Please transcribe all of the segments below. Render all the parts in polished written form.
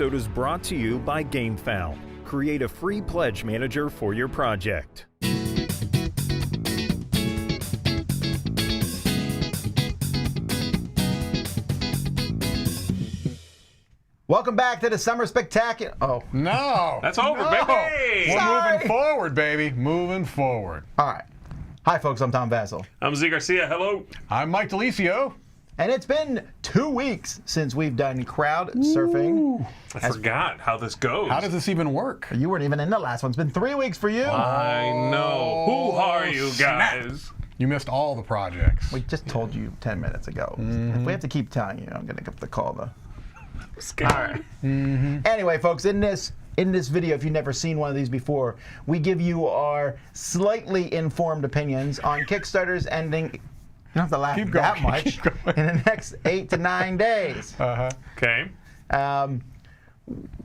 episode is brought to you by GameFound. Create a free pledge manager for your project. Welcome back to the Summer Spectacular. Oh. No. That's over, baby. We're moving forward, baby. Moving forward. All right. Hi, folks. I'm Tom Vassell. I'm Z Garcia. Hello. I'm Mike DeLisio. And it's been 2 weeks since we've done Crowdsurfing. I forgot how this goes. How does this even work? You weren't even in the last one. It's been 3 weeks for you. I know. Who are you guys? You missed all the projects. We just told you 10 minutes ago. If we have to keep telling you, I'm going to have to call the... Scared. All right. Anyway, folks, in this video, if you've never seen one of these before, we give you our slightly informed opinions on Kickstarters ending... You don't have to laugh that much in the next 8 to 9 days. Okay.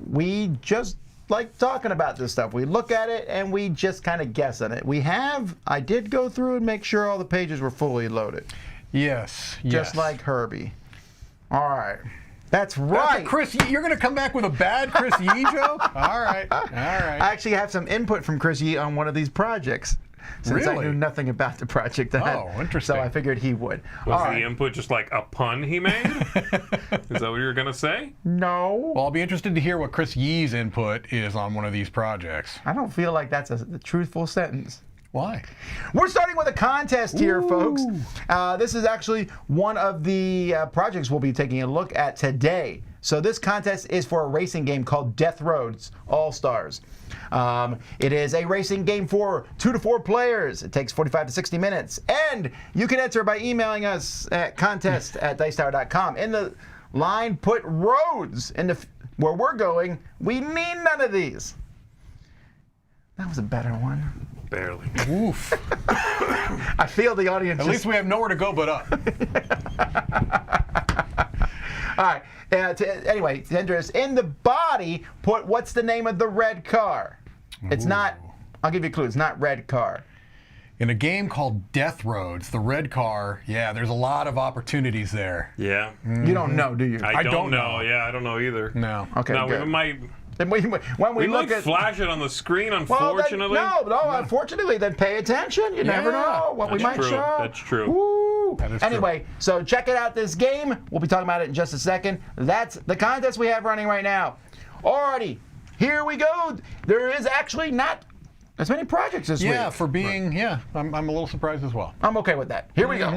We just like talking about this stuff. We look at it and we just kind of guess on it. I did go through and make sure all the pages were fully loaded. Yes. Just like Herbie. All right. That's right. Chris, you're going to come back with a bad Chris Yee joke? All right. All right. I actually have some input from Chris Yee on one of these projects. Since I knew nothing about the project ahead. Oh, interesting. So I figured he would. Was the input just like a pun he made? Is that what you were going to say? No. Well, I'll be interested to hear what Chris Yee's input is on one of these projects. I don't feel like that's a truthful sentence. Why? We're starting with a contest here, folks. This is actually one of the projects we'll be taking a look at today. So this contest is for a racing game called Death Roads All-Stars. It is a racing game for 2 to 4 players. It takes 45 to 60 minutes. And you can enter by emailing us at contest@dicetower.com. In the line, put roads. Where we're going, we need none of these. That was a better one. Barely. Oof. I feel the audience. At least we have nowhere to go but up. All right. Anyway, to enter us in the body, put what's the name of the red car. It's not. I'll give you a clue. It's not red car. In a game called Death Roads, the red car, yeah, there's a lot of opportunities there. Yeah. You don't know, do you? I don't know. Yeah, I don't know either. No. Okay. No, good. we might. When we look at flash it on the screen, unfortunately. No, unfortunately, then pay attention. You never know what we might show. That's true. Woo. That is anyway, so check it out, this game. We'll be talking about it in just a second. That's the contest we have running right now. Alrighty, here we go. There is actually not as many projects this week. Yeah, for being, I'm a little surprised as well. I'm okay with that. Here we go.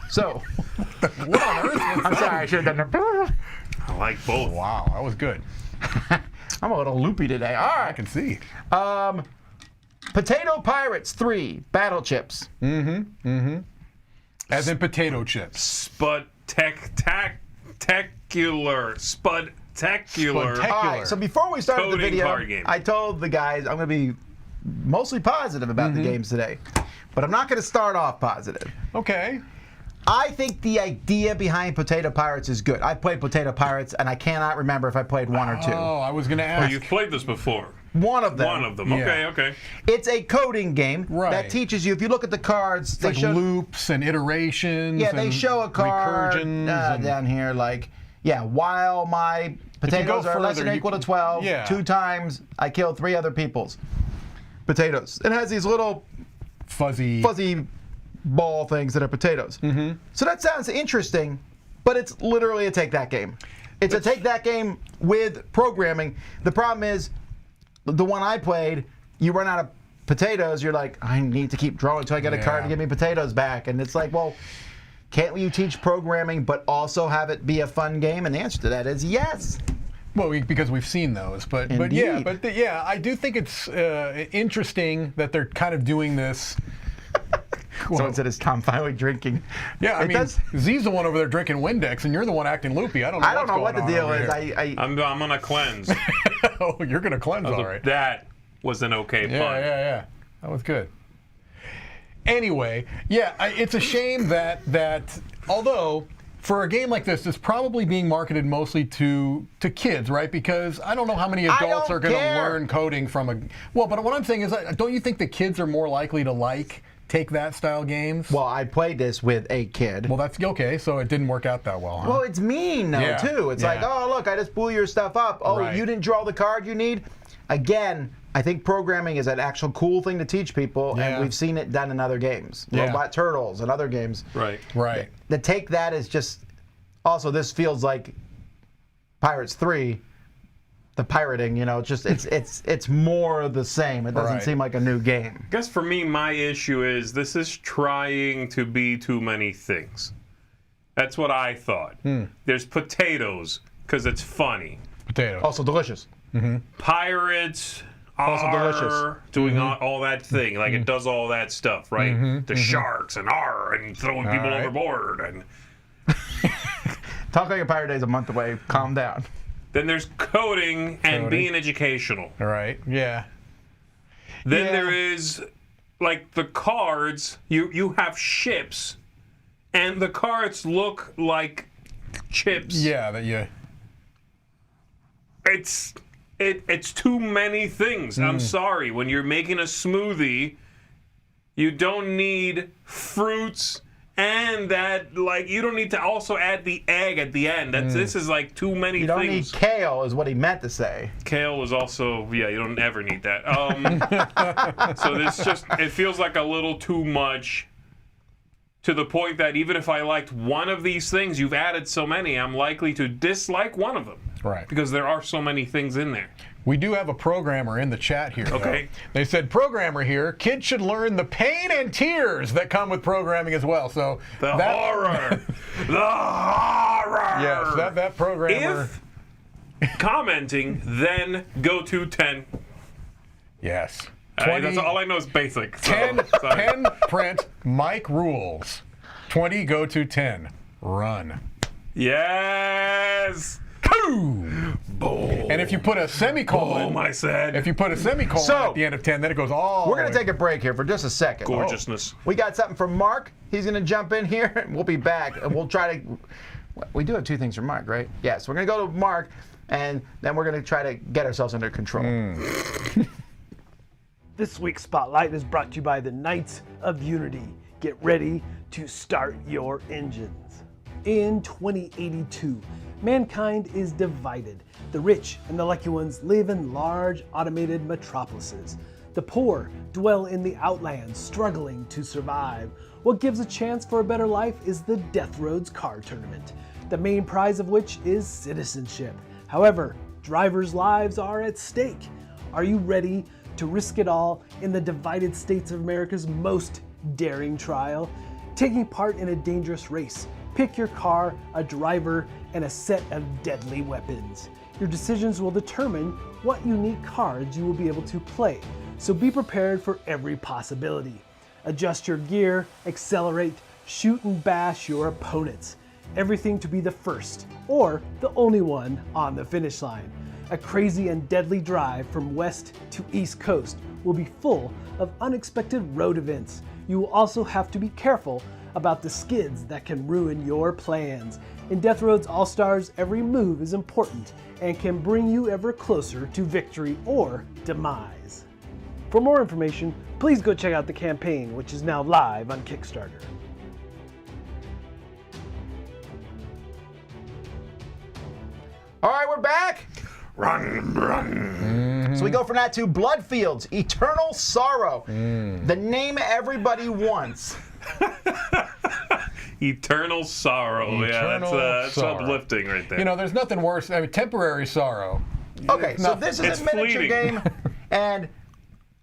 So, What on earth was I'm that? sorry, I should have done that. I like both. Wow, that was good. I'm a little loopy today. All I right. can see. Potato Pirates 3 Battle Chips. As in potato chips. Spectacular. All right, so before we started the Coding video, card game. I told the guys I'm going to be mostly positive about the games today. But I'm not going to start off positive. Okay. I think the idea behind Potato Pirates is good. I played Potato Pirates, and I cannot remember if I played 1 or 2. Oh, I was going to Oh, ask. you've played this before. One of them. One of them. Yeah. Okay. It's a coding game Right. that teaches you, if you look at the cards, It's like loops and iterations. Yeah, they and show a card recursions and- down here like, while my potatoes are less than or equal to 12, 2 times I killed 3 other people's potatoes. It has these little fuzzy ball things that are potatoes. So that sounds interesting, but it's literally a take-that game. It's a take-that game with programming. The problem is, the one I played, you run out of potatoes, you're like, I need to keep drawing until I get a card to give me potatoes back. And it's like, well, can't you teach programming but also have it be a fun game? And the answer to that is yes. Well, because we've seen those, but Indeed. I do think it's interesting that they're kind of doing this. Someone said, is Tom finally drinking? Yeah, I mean, Z's the one over there drinking Windex, and you're the one acting loopy. I don't know what the deal is. I'm on a cleanse. Oh, you're going to cleanse, all right. That was an okay pun. Yeah. That was good. Anyway, it's a shame that although for a game like this, it's probably being marketed mostly to kids, right? Because I don't know how many adults are going to learn coding from a... Well, but what I'm saying is, don't you think the kids are more likely to like take that style games. Well, I played this with a kid. Well, that's okay. So it didn't work out that well, huh? Well, it's mean, though, Yeah. too. It's like, oh, look, I just blew your stuff up. Oh, Right. you didn't draw the card you need? Again, I think programming is an actual cool thing to teach people, Yeah. and we've seen it done in other games. Yeah. Robot Turtles and other games. Right. Right. To take that is just... Also, this feels like Pirates 3, the pirating, you know, it's more the same. It doesn't Right. seem like a new game. I guess for me, my issue is this is trying to be too many things. That's what I thought. There's potatoes, because it's funny. Potato. Also delicious. Pirates Also are delicious. doing all that thing. Like, it does all that stuff, right? The sharks and and throwing people right. overboard. And Talk Like a Pirate Day is a month away. Calm down. then there's coding and Coding. being educational. All right. Yeah. Then Yeah. there is, like, the cards. You have ships, and the cards look like chips. Yeah. That you. It's too many things. I'm sorry. When you're making a smoothie, you don't need fruits and that, like, you don't need to also add the egg at the end. This is like too many You don't things. need kale, is what he meant to say. Kale was also, yeah, you don't ever need that. So this just, it feels like a little too much, to the point that even if I liked one of these things, you've added so many, I'm likely to dislike one of them. Right. Because there are so many things in there. We do have a programmer in the chat here. Okay. Though. They said, programmer here, kids should learn the pain and tears that come with programming as well. So The horror. The horror. Yes, that programmer. If commenting, then go to 10. Yes. That's all I know is basic. So, 10, sorry. 10 print, Mike rules. 20, go to 10. Run. Yes. Boom. And if you put a semicolon, Boom, I said. if you put a semicolon So, at the end of 10, then it goes all. We're going to take a break here for just a second. Gorgeousness. We got something from Mark. He's going to jump in here, and we'll be back. And we'll try to... We do have two things from Mark, right? Yes. We're going to go to Mark, and then we're going to try to get ourselves under control. This week's Spotlight is brought to you by the Knights of Unity. Get ready to start your engines. In 2082, mankind is divided. The rich and the lucky ones live in large automated metropolises. The poor dwell in the outlands, struggling to survive. What gives a chance for a better life is the Death Roads car tournament, the main prize of which is citizenship. However, drivers' lives are at stake. Are you ready to risk it all in the divided states of America's most daring trial? Taking part in a dangerous race, pick your car, a driver, and a set of deadly weapons. Your decisions will determine what unique cards you will be able to play, so be prepared for every possibility. Adjust your gear, accelerate, shoot and bash your opponents. Everything to be the first, or the only one on the finish line. A crazy and deadly drive from west to east coast will be full of unexpected road events. You will also have to be careful about the skids that can ruin your plans. In Death Roads All-Stars, every move is important and can bring you ever closer to victory or demise. For more information, please go check out the campaign, which is now live on Kickstarter. All right, we're back. Run. So we go from that to Bloodfields, Eternal Sorrow. The name everybody wants. Eternal sorrow. Eternal That's sorrow. uplifting right there. You know, there's nothing worse. I mean, temporary sorrow. Okay, so Nothing. this is It's a miniature fleeting. game, and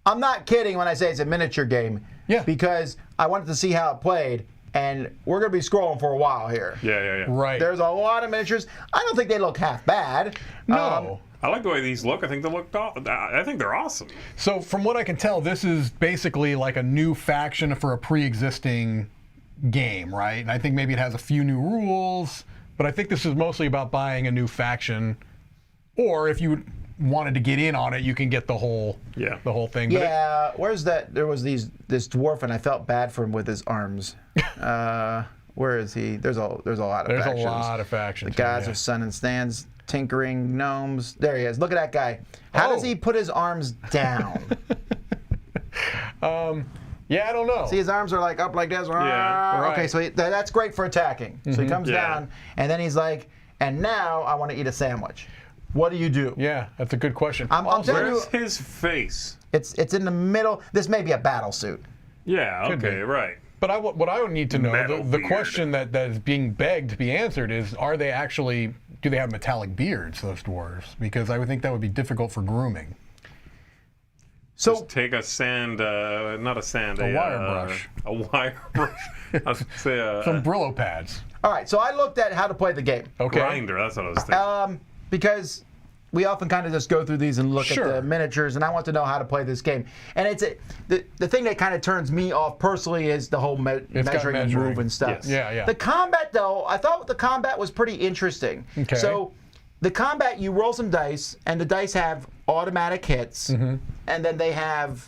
I'm not kidding when I say it's a miniature game. Yeah. Because I wanted to see how it played, and we're going to be scrolling for a while here. Yeah. Right. There's a lot of miniatures. I don't think they look half bad. No. I like the way these look. I think they're awesome. So from what I can tell, this is basically like a new faction for a pre-existing game, right? And I think maybe it has a few new rules, but I think this is mostly about buying a new faction. Or if you wanted to get in on it, you can get the whole thing. But Yeah, where's that? There was this dwarf, and I felt bad for him with his arms. Where is he? There's a lot of there's factions. a lot of factions. The gods yeah. of sun and stands, tinkering gnomes. There he is. Look at that guy. How does he put his arms down? Yeah, I don't know. See, his arms are like up like this. Yeah, right. Okay, so that's great for attacking. So he comes down, and then he's like, and now I want to eat a sandwich. What do you do? Yeah, that's a good question. I'm telling you, Where's his face? it's in the middle. This may be a battle suit. Yeah, Could okay, be. right. But what I would need to know, Metal the beard. question that is being begged to be answered is, are they actually, do they have metallic beards, those dwarves? Because I would think that would be difficult for grooming. So Just take a sand, not a sand, A wire brush. A wire brush. I was gonna say Some Brillo pads. all right, so I looked at how to play the game. Okay. grinder. That's what I was thinking. Because we often kind of just go through these and look Sure. at the miniatures, and I want to know how to play this game. And the thing that kind of turns me off personally is the whole got measuring and measuring. move and stuff. Yes. Yeah. The combat, though, I thought the combat was pretty interesting. Okay. So the combat, you roll some dice, and the dice have automatic hits, Mm-hmm. and then they have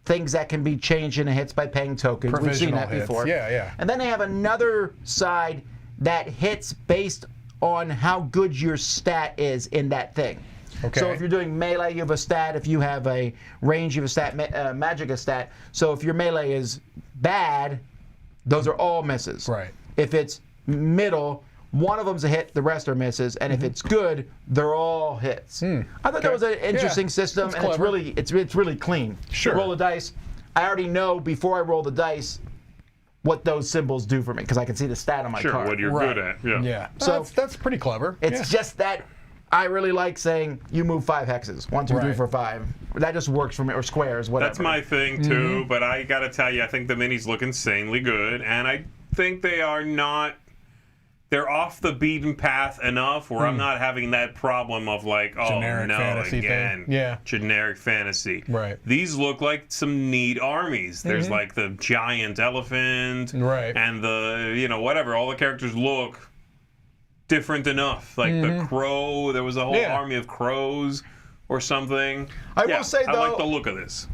things that can be changed into hits by paying tokens. We've seen Provisional that hits. before. Yeah. And then they have another side that hits based on how good your stat is in that thing. Okay. So if you're doing melee, you have a stat. If you have a range, you have a stat. Magic, a stat. So if your melee is bad, those are all misses. Right. If it's middle, one of them's a hit, the rest are misses. And if it's good, they're all hits. I thought that was an interesting system, that's and it's clever. really clean. Sure. You roll the dice. I already know before I roll the dice what those symbols do for me because I can see the stat on my Sure, card. what you're Right. good at. Yeah. Yeah. So- That's pretty clever. It's just that I really like saying you move 5 hexes. 1, 2, 3, Right. 4, 5. That just works for me, or squares, whatever. That's my thing too, but I gotta tell you, I think the minis look insanely good, and I think they are not. They're off the beaten path enough where I'm not having that problem of like, oh Generic no, fantasy again, thing. Yeah. generic fantasy. Right. These look like some neat armies. There's like the giant elephant, Right. and the whatever. All the characters look different enough. Like the crow, there was a whole Yeah. army of crows or something. I will say, I like though- the look of this.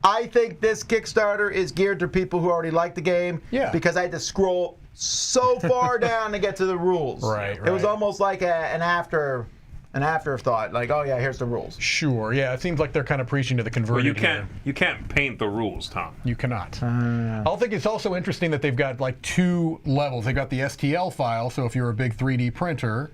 I think this Kickstarter is geared to people who already like the game. Yeah. Because I had to scroll so far down to get to the rules. Right, It was right. almost like an afterthought. Like, oh yeah, here's the rules. Sure. Yeah. It seems like they're kind of preaching to the converted. Well, you can't paint the rules, Tom. You cannot. I think it's also interesting that they've got like 2 levels. They've got the STL file, so if you're a big 3D printer,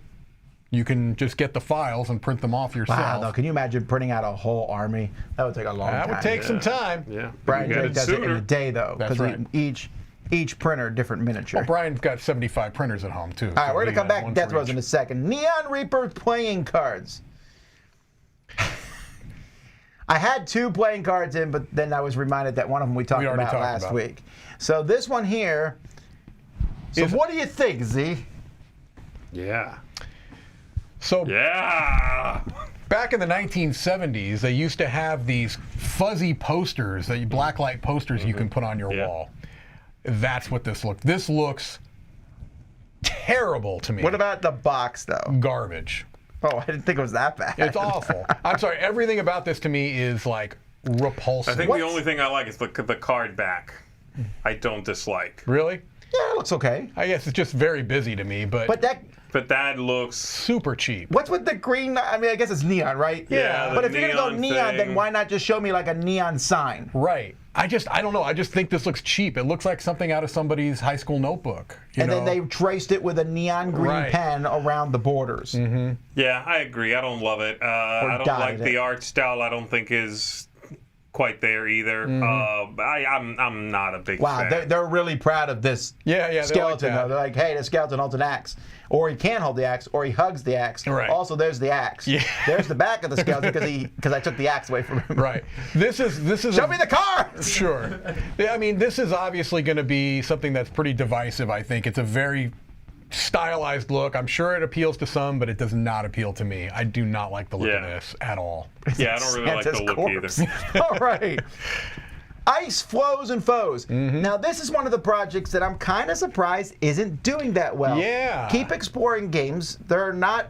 you can just get the files and print them off yourself. Wow, though, can you imagine printing out a whole army? That would take a long time. That would take some time. Yeah. Brian You got Drake it does it in sooner. a day, though, That's because right. each printer different miniature. Well, Brian's got 75 printers at home too. All right, we're gonna come back to Death Rows in a second. Neon Reaper playing cards. I had 2 playing cards in, but then I was reminded that one of them we talked already about talked last about. week. So this one here. So what do you think, Z? Yeah. So Yeah. back in the 1970s, they used to have these fuzzy posters, blacklight posters you can put on your Yeah. wall. That's what this looks. This looks terrible to me. What about the box, though? garbage? Oh, I didn't think it was that bad. It's awful. I'm sorry. Everything about this to me is like repulsive. I think What's- the only thing I like is the card back. I don't dislike. Really? Yeah, it looks okay. I guess it's just very busy to me, but But But that looks. super cheap. what's with the green? I mean, I guess it's neon, right? Yeah, the But if you're gonna go neon neon, then thing. why not just show me like a neon sign? Right. I don't know. I just think this looks cheap. It looks like something out of somebody's high school notebook. And then they traced it with a neon green Right. pen around the borders. Yeah, I agree. I don't love it. I don't like dyed the it. art style. I don't think is quite there either. I'm not a big Wow, fan. they're really proud of this Yeah, they like skeleton. that. Though. They're like, hey, the skeleton holds an axe. Or he can hold the axe, or he hugs the axe. Right. Also, there's the axe. Yeah. There's the back of the skeleton because I took the axe away from him. Right. This is. Show me the cards! Sure. I mean, this is obviously going to be something that's pretty divisive, I think. It's a very stylized look. I'm sure it appeals to some, but it does not appeal to me. I do not like the look of Yeah. this at all. Yeah, I don't really like Santa's the look corpse. either. All right. Ice, Floes, and Foes. Now, this is one of the projects that I'm kind of surprised isn't doing that well. Yeah. Keep Exploring Games. They're not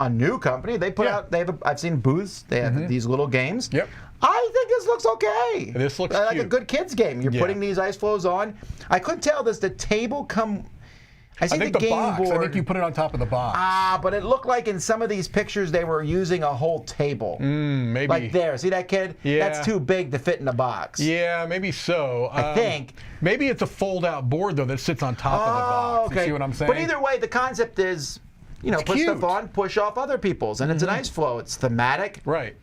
a new company. They put Yeah. out, I've seen booths. They have these little games. Yep. I think this looks okay. This looks like a cute. good kids game. You're Yeah. putting these ice flows on. I couldn't tell, does the table come... I see think the the game box. board. I think you put it on top of the box. But it looked like in some of these pictures they were using a whole table. Maybe. Like there, see that kid? Yeah. That's too big to fit in a box. Yeah, maybe so. I think. Maybe it's a fold-out board though that sits on top of the box. Okay. You see what I'm saying? But either way, the concept is, put cute. stuff on, push off other people's, and it's a nice flow. It's thematic. Right.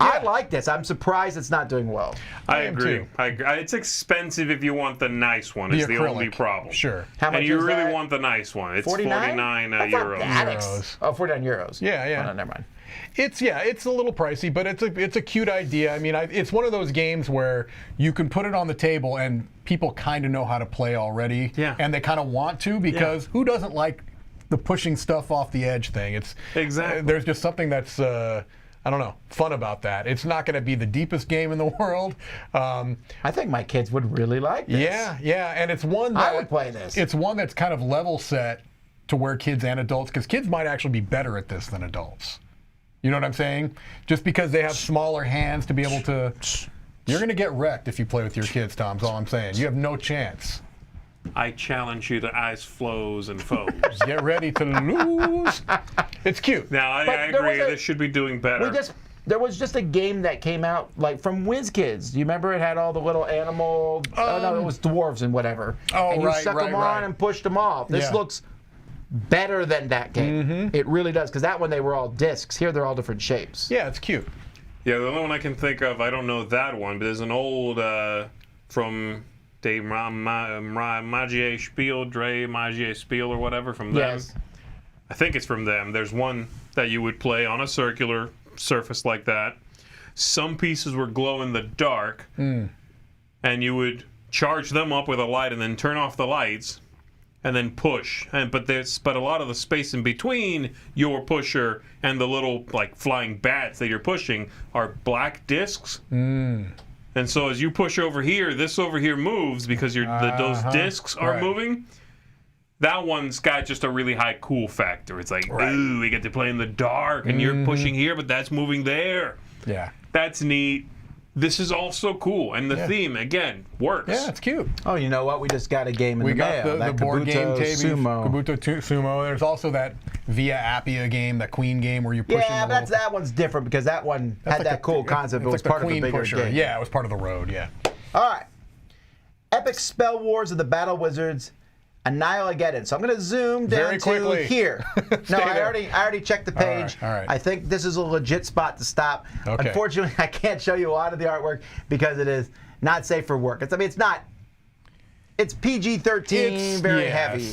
I like this. I'm surprised it's not doing well. I am agree. too. I agree. It's expensive if you want the nice one. Is the only acrylic. problem. Sure. How much And you is really that? want the nice one. It's 49? 49 That's not euros. that Euros. Oh, 49 euros. Yeah. Oh, no, never mind. It's a little pricey, but it's a cute idea. I mean, it's one of those games where you can put it on the table and people kind of know how to play already. Yeah. And they kind of want to because who doesn't like the pushing stuff off the edge thing? It's Exactly. there's just something that's I don't know, fun about that. It's not going to be the deepest game in the world. I think my kids would really like this. Yeah, and it's one that I would play this. It's one that's kind of level set to where kids and adults, because kids might actually be better at this than adults. You know what I'm saying? Just because they have smaller hands to be able to. You're going to get wrecked if you play with your kids, Tom, is all I'm saying. You have no chance. I challenge you to ice flows and foes. Get ready to lose. It's cute. Now, I But there agree. was a- This should be doing better. There was just a game that came out like from WizKids. Do you remember it had all the little animal? No, it was dwarves and whatever. Oh, and you right, suck them right. on and pushed them off. This Yeah. looks better than that game. It really does, because that one they were all discs. Here they're all different shapes. Yeah, it's cute. Yeah, the only one I can think of, I don't know that one, but there's an old from De Magie Spiel, Dre Magie Spiel or whatever from them. Yes. I think it's from them. There's one that you would play on a circular surface like that. Some pieces were glow in the dark, and you would charge them up with a light and then turn off the lights and then push. But a lot of the space in between your pusher and the little like flying bats that you're pushing are black discs. And so as you push over here, this over here moves because those discs are Right. moving. That one's got just a really high cool factor. It's like, ooh, we get to play in the dark, and you're pushing here, but that's moving there. Yeah. That's neat. This is also cool, and the theme again works. Yeah, it's cute. Oh, you know what? We just got a game in We the got mail. the That board game Kabuto table, Sumo. Kabuto Sumo. There's also that Via Appia game, that Queen game where you're pushing. Yeah, the little- that one's different because that one had like that cool concept. It it's was like the part of a Queen bigger pusher. game. Yeah, it was part of the road. Yeah. All right. Epic Spell Wars of the Battle Wizards, Annihilageddon. So I'm going to zoom down Very quickly. to here. No, Stay there. I already checked the page. All right. I think this is a legit spot to stop. Okay. Unfortunately, I can't show you a lot of the artwork because it is not safe for work. It's not. It's PG-13, very heavy.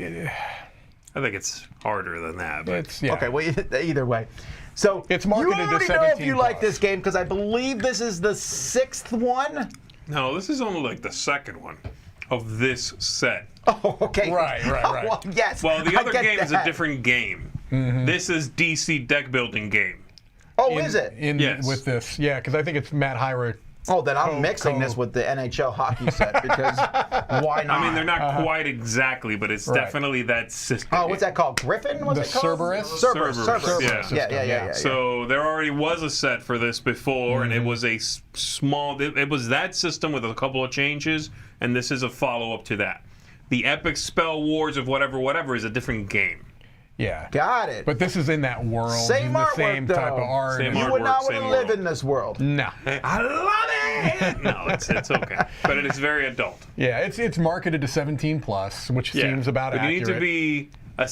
I think it's harder than that. But Okay, well, either way. So It's marketed you to already know if 17 you like plus. this game because I believe this is the 6th one. no, this is only like the second one of this set. Oh, okay. Right. Well, yes. Well, the I other get game is a that. different game. This is DC deck building game. Oh, is it? Yes. With this, yeah, because I think it's Matt Hyra. Oh, then I'm mixing this with the NHL hockey set because why not? I mean, they're not quite exactly, but it's definitely that system. Oh, what's that called? Griffin? What's The it called? Cerberus? Cerberus. Yeah. Yeah. So there already was a set for this before, and it was a small. It was that system with a couple of changes, and this is a follow-up to that. The Epic Spell Wars of whatever is a different game. Yeah. Got it. But this is in that world. Same the artwork, same though. type of art. Same you artwork, would not want same to live world. in this world. No. I love it. No, it's okay, but it is very adult. Yeah, it's marketed to 17 plus, which seems about but accurate. you need to be a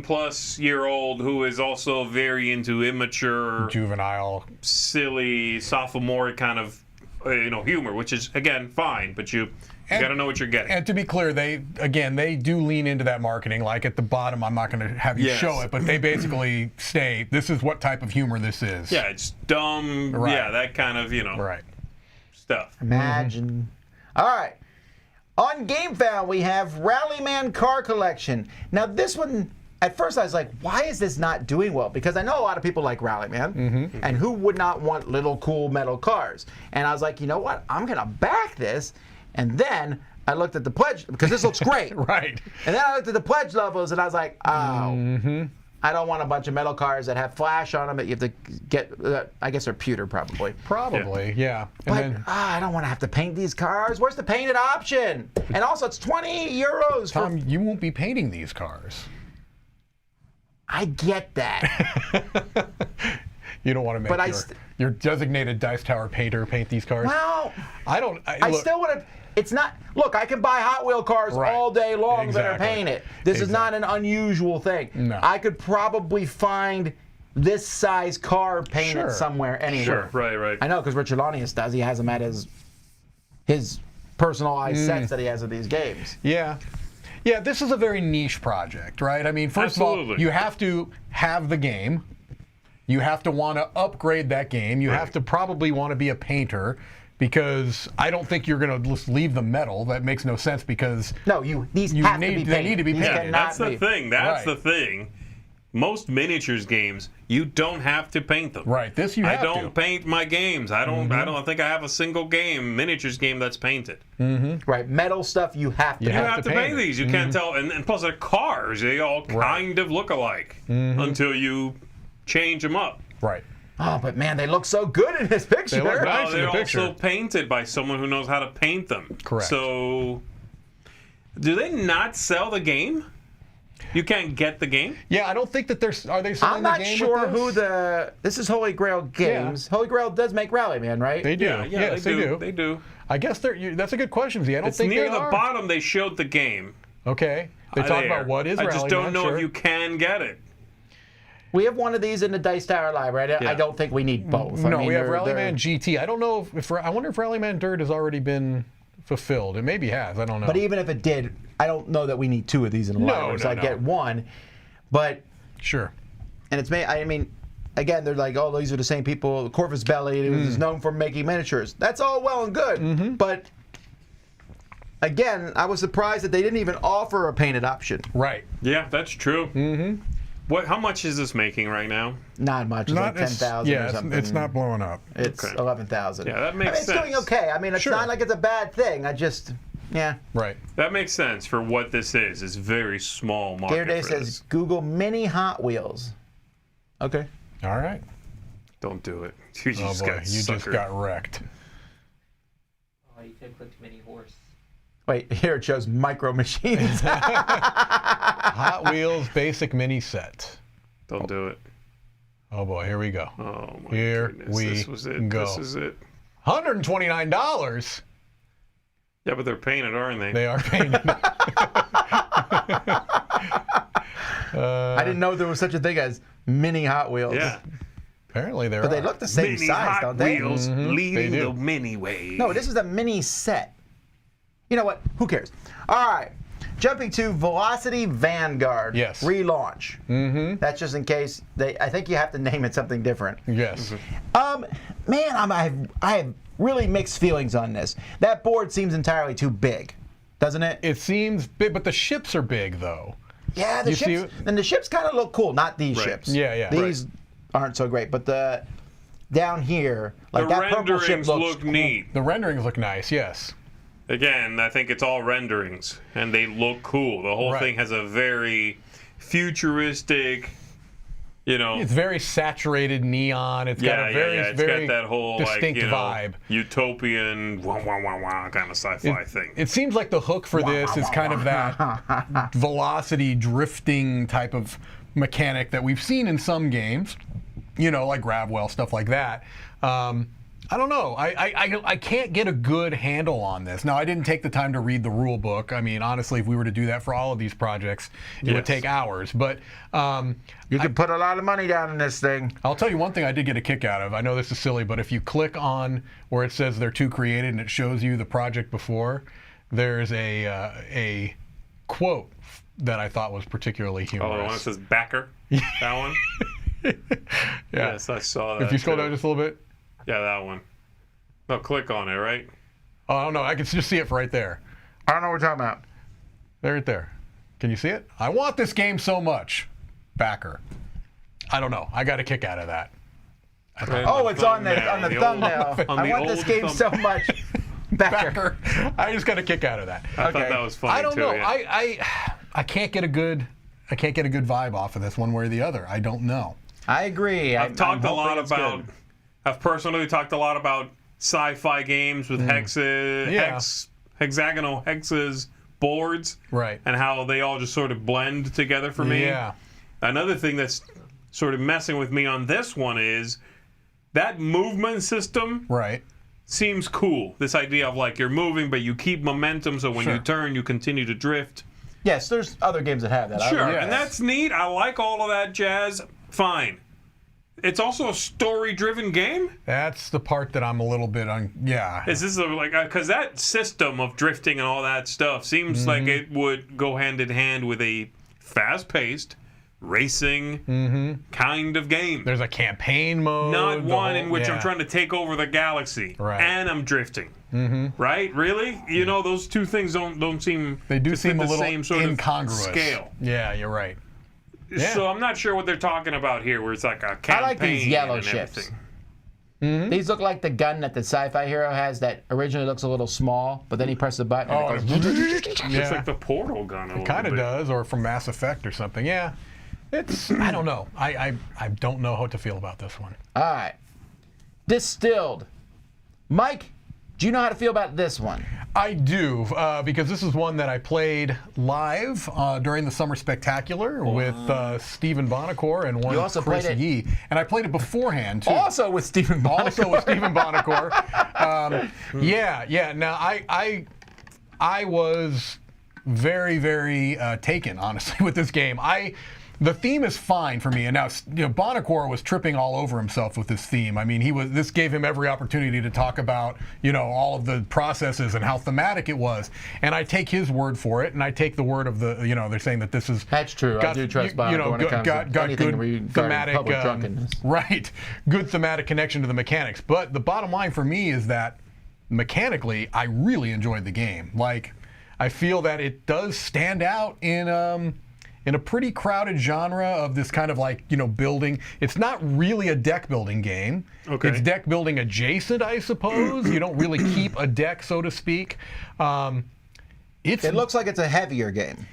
17-plus-year-old who is also very into immature, juvenile. silly, sophomore kind of humor, which is again fine, but you got to know what you're getting. And to be clear, they do lean into that marketing. Like at the bottom, I'm not going to have you show it, but they basically say this is what type of humor this is. Yeah, it's dumb. Right. Yeah, that kind of Right. stuff. Imagine. All right. On GameFound, we have Rallyman Car Collection. Now, this one, at first I was like, why is this not doing well? Because I know a lot of people like Rallyman, and who would not want little cool metal cars? And I was like, you know what? I'm going to back this. And then I looked at the pledge, because this looks great. Right. And then I looked at the pledge levels, and I was like, oh. I don't want a bunch of metal cars that have flash on them that you have to get. I guess they're pewter probably. Probably, yeah. But And then, I don't want to have to paint these cars. Where's the painted option? And also, it's 20 euros for. Tom, you won't be painting these cars. I get that. You don't want to make But your designated Dice Tower painter paint these cars. Well, I don't. I look, still want to. It's not. Look, I can buy Hot Wheel cars Right. all day long that are Exactly. painted. This is not an unusual thing. No. I could probably find this size car painted Sure. somewhere, anywhere. Sure, right. I know, because Richard Lonius does. He has them at his personalized sets that he has of these games. Yeah. Yeah, this is a very niche project, right? I mean, first of all, Absolutely. you have to have the game. You have to want to upgrade that game. You have to probably want to be a painter, because I don't think you're going to just leave the metal. That makes no sense, because No, these have to be painted. they need to be These painted. cannot That's the be. thing. That's Right. the thing. Most miniatures games, you don't have to paint them. Right, this you I have don't to. paint my games. I don't think I have a single miniatures game that's painted. Right, metal stuff you have to. You You have have to to paint paint it. these. You can't tell. And plus, they're cars. They all kind of look alike until you change them up. Right. Oh, but man, they look so good in this picture. They look nice. Well, in the they're picture. also painted by someone who knows how to paint them. Correct. So, do they not sell the game? You can't get the game? Yeah, I don't think that are they selling I'm the not game sure with this? who this is Holy Grail Games. Holy Grail does make Rallyman, right? They do. Yeah, Yes, they do. They do. I guess that's a good question, Z. I don't It's think near they the are. bottom. They showed the game. Okay. They talk There. about what is I just Rallyman, don't know sure. if you can get it. We have one of these in the Dice Tower library. I Yeah. don't think we need both. I No, mean, we have they're- Rallyman they're- GT. I don't know if I wonder if Rallyman Dirt has already been fulfilled. It maybe has. I don't know. But even if it did, I don't know that we need two of these in the No, library. So no, I no. get one. But, Sure. and it's made, I mean, again, they're like, oh, these are the same people. Corvus Belli is known for making miniatures. That's all well and good. But, again, I was surprised that they didn't even offer a painted option. Right. Yeah, that's true. Mm-hmm. How much is this making right now? Not much. It's like 10,000 yeah, or something. it's not blowing up. It's Okay. 11,000. Yeah, that makes I mean, it's doing sense. okay. I mean, it's Sure. not like it's a bad thing. I just, yeah. Right. That makes sense for what this is. It's very small market. Gator Day for says this. Google mini Hot Wheels. Okay. All right. Don't do it. You Oh just boy, got you just suckered. got wrecked. Oh, you could have clicked mini horse. Wait, here it shows micro machines. Hot Wheels basic mini set. Don't do it. Oh boy, here we go. Oh my Here goodness. we This was it. go. This is it. $129. Yeah, but they're painted, aren't they? They are painted. I didn't know there was such a thing as mini Hot Wheels. Yeah. Apparently they are. But they look the same Mini size, Hot don't they? Wheels leading They do. the mini way. No, this is the mini set. You know what? Who cares? All right. Jumping to Velocity Vanguard. Yes. Relaunch. Mm-hmm. That's just in case I think you have to name it something different. Yes. Man, I have really mixed feelings on this. That board seems entirely too big, doesn't it? It seems big, but the ships are big though. Yeah, the You see ships. And the ships kind of look cool. Not these Right. ships. Yeah, yeah. These aren't so great, but the down here, like the that purple ship renderings looks look cool. neat. The renderings look nice. Yes. Again, I think it's all renderings, and they look cool. The whole Right. thing has a very futuristic, It's very saturated neon. It's got a very, It's very got that whole distinct like, vibe. utopian, wah, wah, wah, wah, kind of sci-fi thing. It seems like the hook for this is kind of that velocity drifting type of mechanic that we've seen in some games, like Gravwell, stuff like that. I don't know. I can't get a good handle on this. Now, I didn't take the time to read the rule book. I mean, honestly, if we were to do that for all of these projects, it would Yes. take hours. But You could put a lot of money down in this thing. I'll tell you one thing I did get a kick out of. I know this is silly, but if you click on where it says they're two created and it shows you the project before, there's a quote that I thought was particularly Oh, the one that humorous. says backer? That one? Yeah. Yes, I saw that. If you scroll too. down just a little bit. Yeah, that one. No, click on it, right? Oh, I don't know. I can just see it right there. I don't know what we're talking about. Right there. Can you see it? I want this game so much. Backer. I don't know. I got a kick out of that. Oh, it's on the thumbnail. on I the want this old game so much. Backer. Backer. I just got a kick out of that. I thought that was funny I don't too. know. Yeah. I can't get a good I can't get a good vibe off of this one way or the other. I don't know. I agree. I've personally talked a lot about sci-fi games with hexagonal hexes boards, right? And how they all just sort of blend together for me. Yeah. Another thing that's sort of messing with me on this one is that movement system. Right. Seems cool. This idea of like you're moving, but you keep momentum, so when you turn, you continue to drift. Yes, there's other games that have that. Sure, and that's neat. I like all of that jazz. Fine. It's also a story-driven game. That's the part that I'm a little bit on. Yeah. Is this because that system of drifting and all that stuff seems like it would go hand in hand with a fast-paced racing kind of game. There's a campaign mode. Not one in which I'm trying to take over the galaxy and I'm drifting. Right? Really? You know, those two things don't seem. They do to seem fit a the little same sort incongruous. of scale. Yeah, you're right. Yeah. So I'm not sure what they're talking about here, where it's like a campaign. I like these yellow and ships. everything. These look like the gun that the sci-fi hero has that originally looks a little small, but then he presses a button and it goes. It's like the portal gun. It kind of does, or from Mass Effect or something. Yeah. It's. I don't know. I don't know how to feel about this one. All right. Distilled. Mike, do you know how to feel about this one? I do, because this is one that I played live during the Summer Spectacular with Stephen Bonacore and one Chris Yee. And I played it beforehand, too. Also with Stephen Bonacore. Yeah. Now, I was very, very taken, honestly, with this game. The theme is fine for me, and now Bonacore was tripping all over himself with this theme. I mean, this gave him every opportunity to talk about all of the processes and how thematic it was. And I take his word for it, and I take the word of the they're saying that this is. That's true. I do trust Bonacore when it comes to anything good thematic, public drunkenness. Right, good thematic connection to the mechanics. But the bottom line for me is that mechanically, I really enjoyed the game. Like, I feel that it does stand out in a pretty crowded genre of this kind of building. It's not really a deck building game. Okay. It's deck building adjacent, I suppose. You don't really keep a deck, so to speak. It looks like it's a heavier game.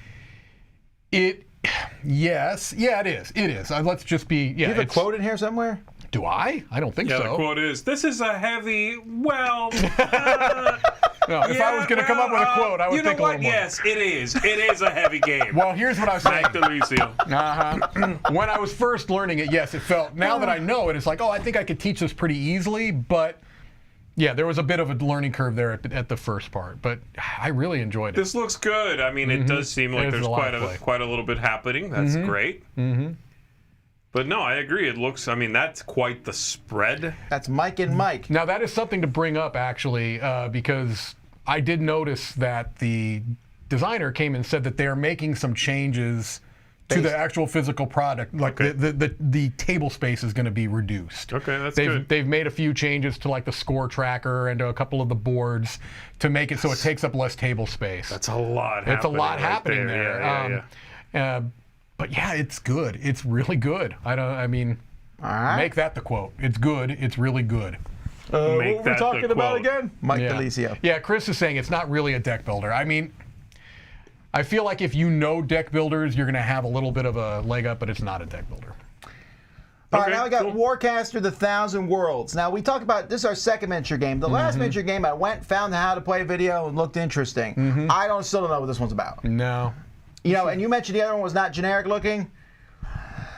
Yes. Yeah, it is. It is. Let's just be. Yeah, Do you have a quote in here somewhere? Do I? I don't think so. Yeah, the quote is, "This is a heavy, well..." No, if I was going to come up with a quote, I would think a little more. Yes, it is. It is a heavy game. Well, here's what I was saying. Back to Lucio. When I was first learning it, yes, it felt. Now that I know it, it's like, I think I could teach this pretty easily. But yeah, there was a bit of a learning curve there at the first part. But I really enjoyed it. This looks good. I mean, it does seem like there's quite a little bit happening. That's great. But no, I agree. It looks. I mean, that's quite the spread. That's Mike and Mike. Now that is something to bring up actually, because I did notice that the designer came and said that they are making some changes to the actual physical product. Like the table space is going to be reduced. Okay, that's good. They've made a few changes to the score tracker and to a couple of the boards to make it so it takes up less table space. That's a lot. It's a lot happening there. Yeah. But yeah, it's good. It's really good. Make that the quote. It's good. It's really good. What were we talking about again? Mike Delicio. Yeah, Chris is saying it's not really a deck builder. I mean, I feel like if you know deck builders, you're going to have a little bit of a leg up, but it's not a deck builder. All right, now we got Warcaster, the Thousand Worlds. Now, we talked about, this is our second miniature game. The last miniature game, I went, found how to play video, and looked interesting. Still don't know what this one's about. No. And you mentioned the other one was not generic looking.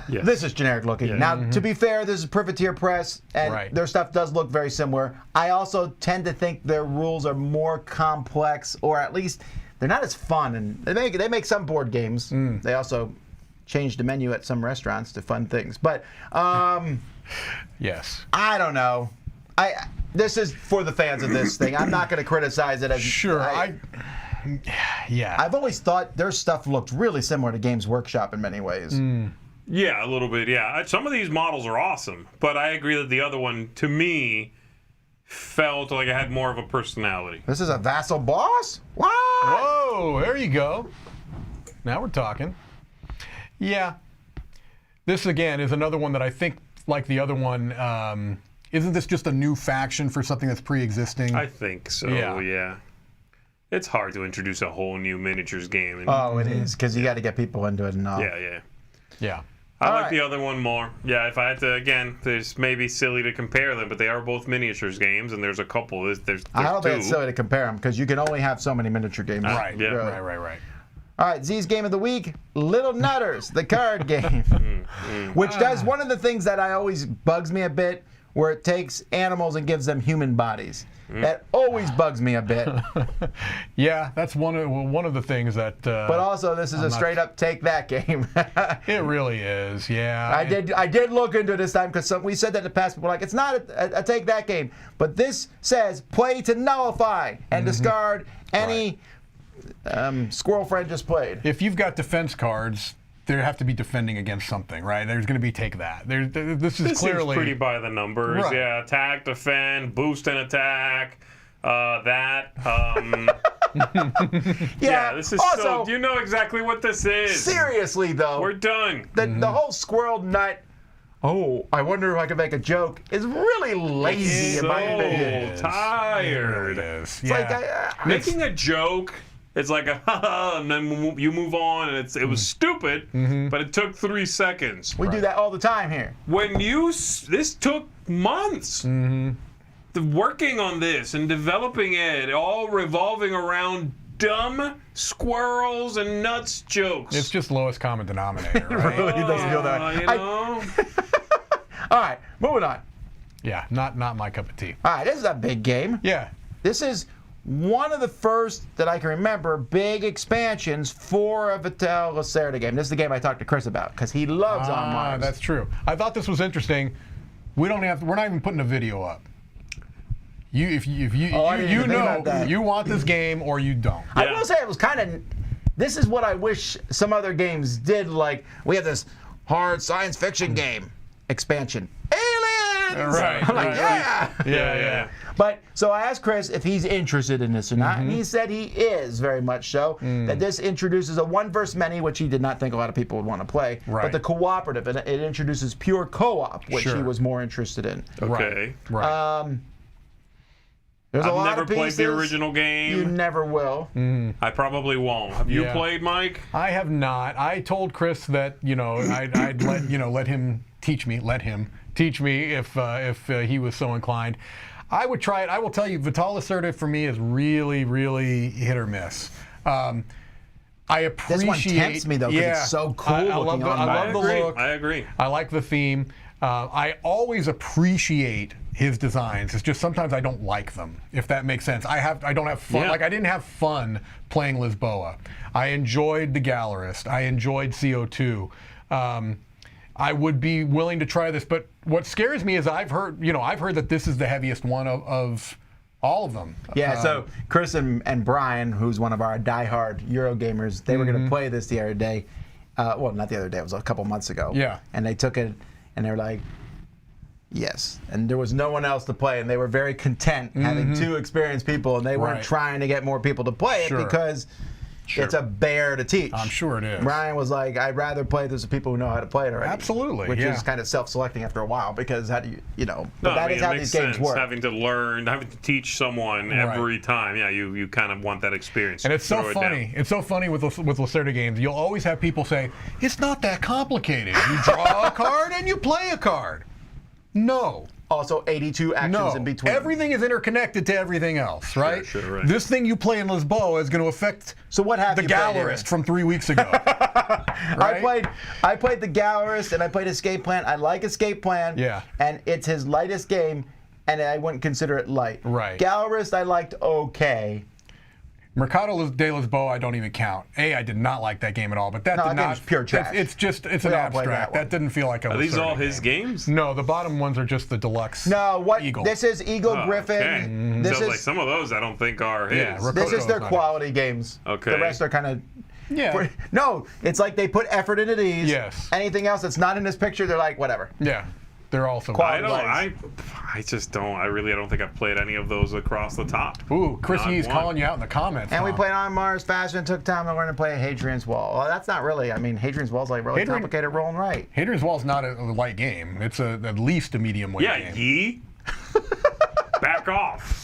Yes. This is generic looking. Yeah. Now, to be fair, this is Privateer Press, and their stuff does look very similar. I also tend to think their rules are more complex, or at least they're not as fun. And they make some board games. They also change the menu at some restaurants to fun things. But yes, I don't know. This is for the fans of this thing. I'm not going to criticize it as yeah. I've always thought their stuff looked really similar to Games Workshop in many ways. Yeah, a little bit, yeah. Some of these models are awesome, but I agree that the other one, to me, felt like it had more of a personality. This is a Vassal Boss? What? Whoa, there you go. Now we're talking. Yeah. This, again, is another one that I think, like the other one, isn't this just a new faction for something that's pre-existing? I think so, yeah. It's hard to introduce a whole new miniatures game. And, Oh, it is, because you got to get people into it and all. yeah. Yeah. I like right. the other one more. Yeah, if I had to, again, it's maybe silly to compare them, but they are both miniatures games, and there's a couple. There's I don't think two. it's silly to compare them, because you can only have so many miniature games. Right. Yeah. Really. Right. All right, Z's Game of the Week, Little Nutters, the card game. Which does one of the things that I always bugs me a bit, where it takes animals and gives them human bodies. That always bugs me a bit. Yeah, that's one of the things that. But also, this is a straight up take that game. It really is. Yeah. I did look into it this time, because we said that in the past. People were like, it's not a take that game, but this says play to nullify and discard any squirrel friend just played. If you've got defense cards, they have to be defending against something, right? There's going to be take that. This is clearly seems pretty by the numbers. Right. Yeah, attack, defend, boost and attack. Yeah, this is also, so. You know exactly what this is. Seriously though, We're done. the whole squirrel nut. Oh, I wonder if I could make a joke. Is really lazy in my opinion. So tired. It is. It's Yeah. like Making a joke, it's like a ha, and then you move on, and it was stupid, but it took 3 seconds. we do that all the time here. When this took months. The working on this and developing it, all revolving around dumb squirrels and nuts jokes. It's just lowest common denominator, right? Really doesn't feel that way. You know? All right, moving on. Yeah, not my cup of tea. All right, this is a big game. Yeah. This is one of the first that I can remember big expansions for a Vital Lacerda game. This is the game I talked to Chris about, because he loves On Mars. That's true. I thought this was interesting. We're not even putting a video up. I didn't even think about that. you want this game or you don't. I will say it was kind of. This is what I wish some other games did. Like, we have this hard science fiction game expansion. Aliens! Right, I'm like, right. yeah. But so I asked Chris if he's interested in this or not, and he said he is very much so. That this introduces a one versus many, which he did not think a lot of people would want to play. Right. But the cooperative, and it introduces pure co-op, which he Sure. was more interested in. Okay. Right. There's a I've lot never of played pieces. the original game. You never will. I probably won't. Have you Yeah. played, Mike? I have not. I told Chris that I'd let him teach me. Let him teach me if he was so inclined. I would try it. I will tell you, Vital Lacerda for me is really, really hit or miss. I appreciate. This one tempts me though, because it's so cool I love looking the, on I love the look. I agree. I like the theme. I always appreciate his designs. It's just sometimes I don't like them, if that makes sense. I don't have fun. Yeah. Like, I didn't have fun playing Lisboa. I enjoyed the Gallerist. I enjoyed CO2. I would be willing to try this, but what scares me is I've heard that this is the heaviest one of all of them. Yeah, so Chris and Brian, who's one of our diehard Eurogamers, they were going to play this the other day. Well, not the other day, it was a couple months ago. Yeah. And they took it, and they were like, yes. And there was no one else to play, and they were very content having two experienced people, and they weren't Right. trying to get more people to play Sure. it because it's a bear to teach. I'm sure it is. Brian was like, I'd rather play this with people who know how to play it already. Absolutely, Which yeah. is kind of self-selecting after a while, because how do but No, that I mean, is it how makes these games sense. work. Having to teach someone every time. Yeah, you kind of want that experience. And it's so Throw it down. funny. It's so funny with Lacerda games. You'll always have people say, it's not that complicated. You draw a card and you play a card. No. Also, 82 actions No. in between. Everything is interconnected to everything else, right? Sure, right. This thing you play in Lisboa is going to affect So what have the you played here? Gallerist from 3 weeks ago. Right? I played the Gallerist and I played Escape Plan. I like Escape Plan. Yeah. And it's his lightest game, and I wouldn't consider it light. Right. Gallerist I liked okay. Mercado de Lisboa, I don't even count. I did not like that game at all, but that No, did that not. game's pure trash. It's an We all played abstract. that one. That didn't feel like a Are these Lacerda all his game. games? No, the bottom ones are just the deluxe. No, what Eagle. this is Eagle Oh, Griffin. okay. This Sounds is like some of those I don't think are his. Yeah, this is their not quality games. Okay. The rest are kind of Yeah. No, it's like they put effort into these. Yes. Anything else that's not in this picture, they're like, whatever. Yeah. They're also Quality. I just don't. I really don't think I've played any of those across the top. Ooh, Chris Not Yee's one. calling you out in the comments. And we Tom. played On Mars faster and took time to learn to play Hadrian's Wall. Well, that's not really. I mean, Hadrian's Wall's like really Hadrian- complicated roll and write. Hadrian's Wall's not a light game. It's at least a medium weight Yeah, game. Yee. Back off.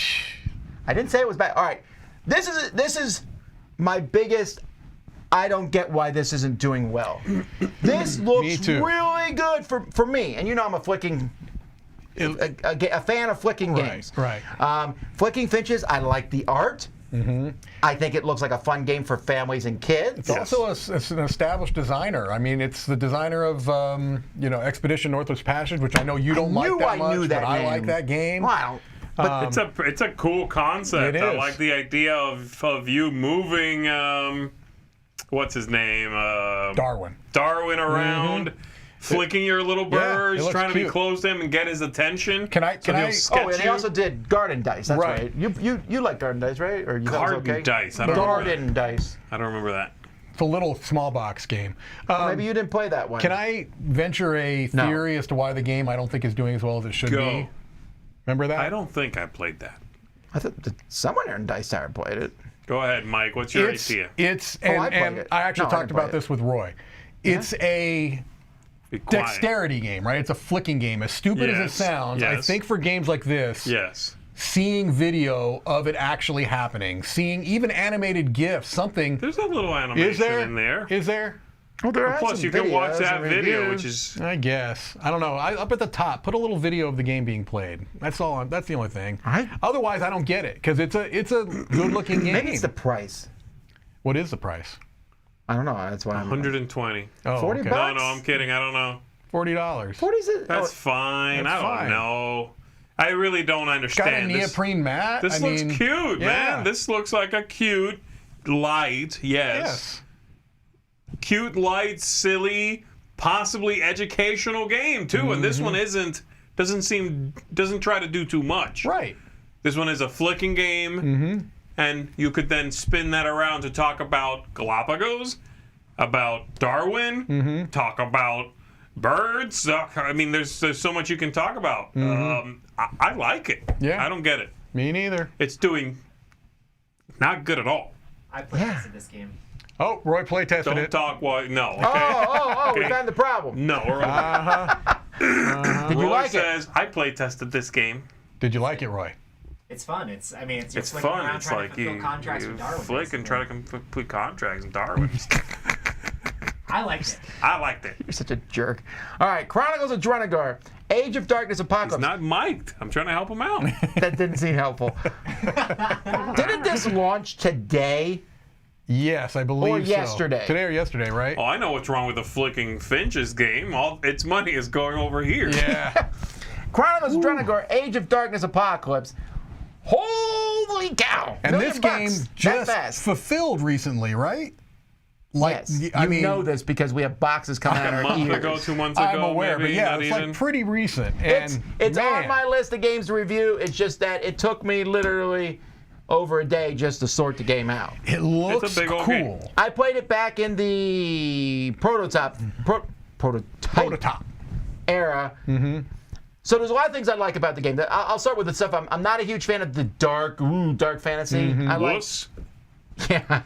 I didn't say it was bad. All right. This is my biggest. I don't get why this isn't doing well. This looks really good for me, and you know I'm a flicking. A fan of flicking games. Right. Flicking Finches, I like the art. I think it looks like a fun game for families and kids. It's also it's an established designer. I mean, it's the designer of Expedition Northwest Passage, which I know you don't like that much, but I like that game. Wow. But it's a cool concept. It I is. like the idea of you moving. What's his name? Darwin around. Flicking your little birds, looks trying to cute. be close to him and get his attention. Can I? Oh, and he also did garden dice. That's right. You like garden dice, right? Or you Garden dice. I don't remember garden dice. I don't remember that. It's a little small box game. Maybe you didn't play that one. Can I venture a theory as to why the game I don't think is doing as well as it should be? Remember that? I don't think I played that. I thought someone here in Dice Tower played it. Go ahead, Mike. What's your idea? I actually talked about this with Roy. It's a dexterity game, right? It's a flicking game. As stupid as it sounds, I think for games like this, seeing video of it actually happening, seeing even animated GIFs, something. There's a little animation in there. Is there? Well, plus, you can watch that video, which is. I guess. I don't know. Up at the top, put a little video of the game being played. That's all. That's the only thing. Otherwise, I don't get it because it's a good-looking game. Maybe it's the price. What is the price? I don't know. That's why. 120. Oh, $40. okay. No, I'm kidding. I don't know. $40. 40 is it? That's fine. I don't know. I really don't understand. Got a neoprene mat. This looks cute, man. This looks like a cute, light. Yes. Cute, light, silly, possibly educational game too. And this one doesn't try to do too much. Right. This one is a flicking game, and you could then spin that around to talk about Galapagos, about Darwin, talk about birds. I mean, there's so much you can talk about. I like it. Yeah. I don't get it. Me neither. It's doing not good at all. I playtested this game. Oh, Roy playtested Don't it. talk while no. We found the problem. No. Did you Roy like it? says I play tested this game. Did you like it, Roy? It's fun. It's It's flicking fun. around It's trying like to fulfill you contracts with Darwin. flick and try to complete contracts in Darwin. I liked it. I liked it. You're such a jerk. All right, Chronicles of Drunagor, Age of Darkness Apocalypse. He's not mic'd. I'm trying to help him out. That didn't seem helpful. Didn't this launch today? Yes, I believe Or yesterday. So. Today or yesterday, right? Oh, I know what's wrong with the flicking Finches game. All its money is going over here. Yeah. Chronicles of Drunagor, Age of Darkness Apocalypse. Holy cow! And $1 this million game that just fast. fulfilled recently, right? Like, Yes, I you mean, know this because we have boxes coming out A of our month ears. ago, 2 months ago, I'm aware, maybe, but yeah, not it's even. like pretty recent. And It's man, on my list of games to review. It's just that it took me literally over a day just to sort the game out. It looks big old cool. game. I played it back in the prototype era. So there's a lot of things I like about the game. I'll start with the stuff. I'm not a huge fan of the dark fantasy. I like. Wuss. Yeah.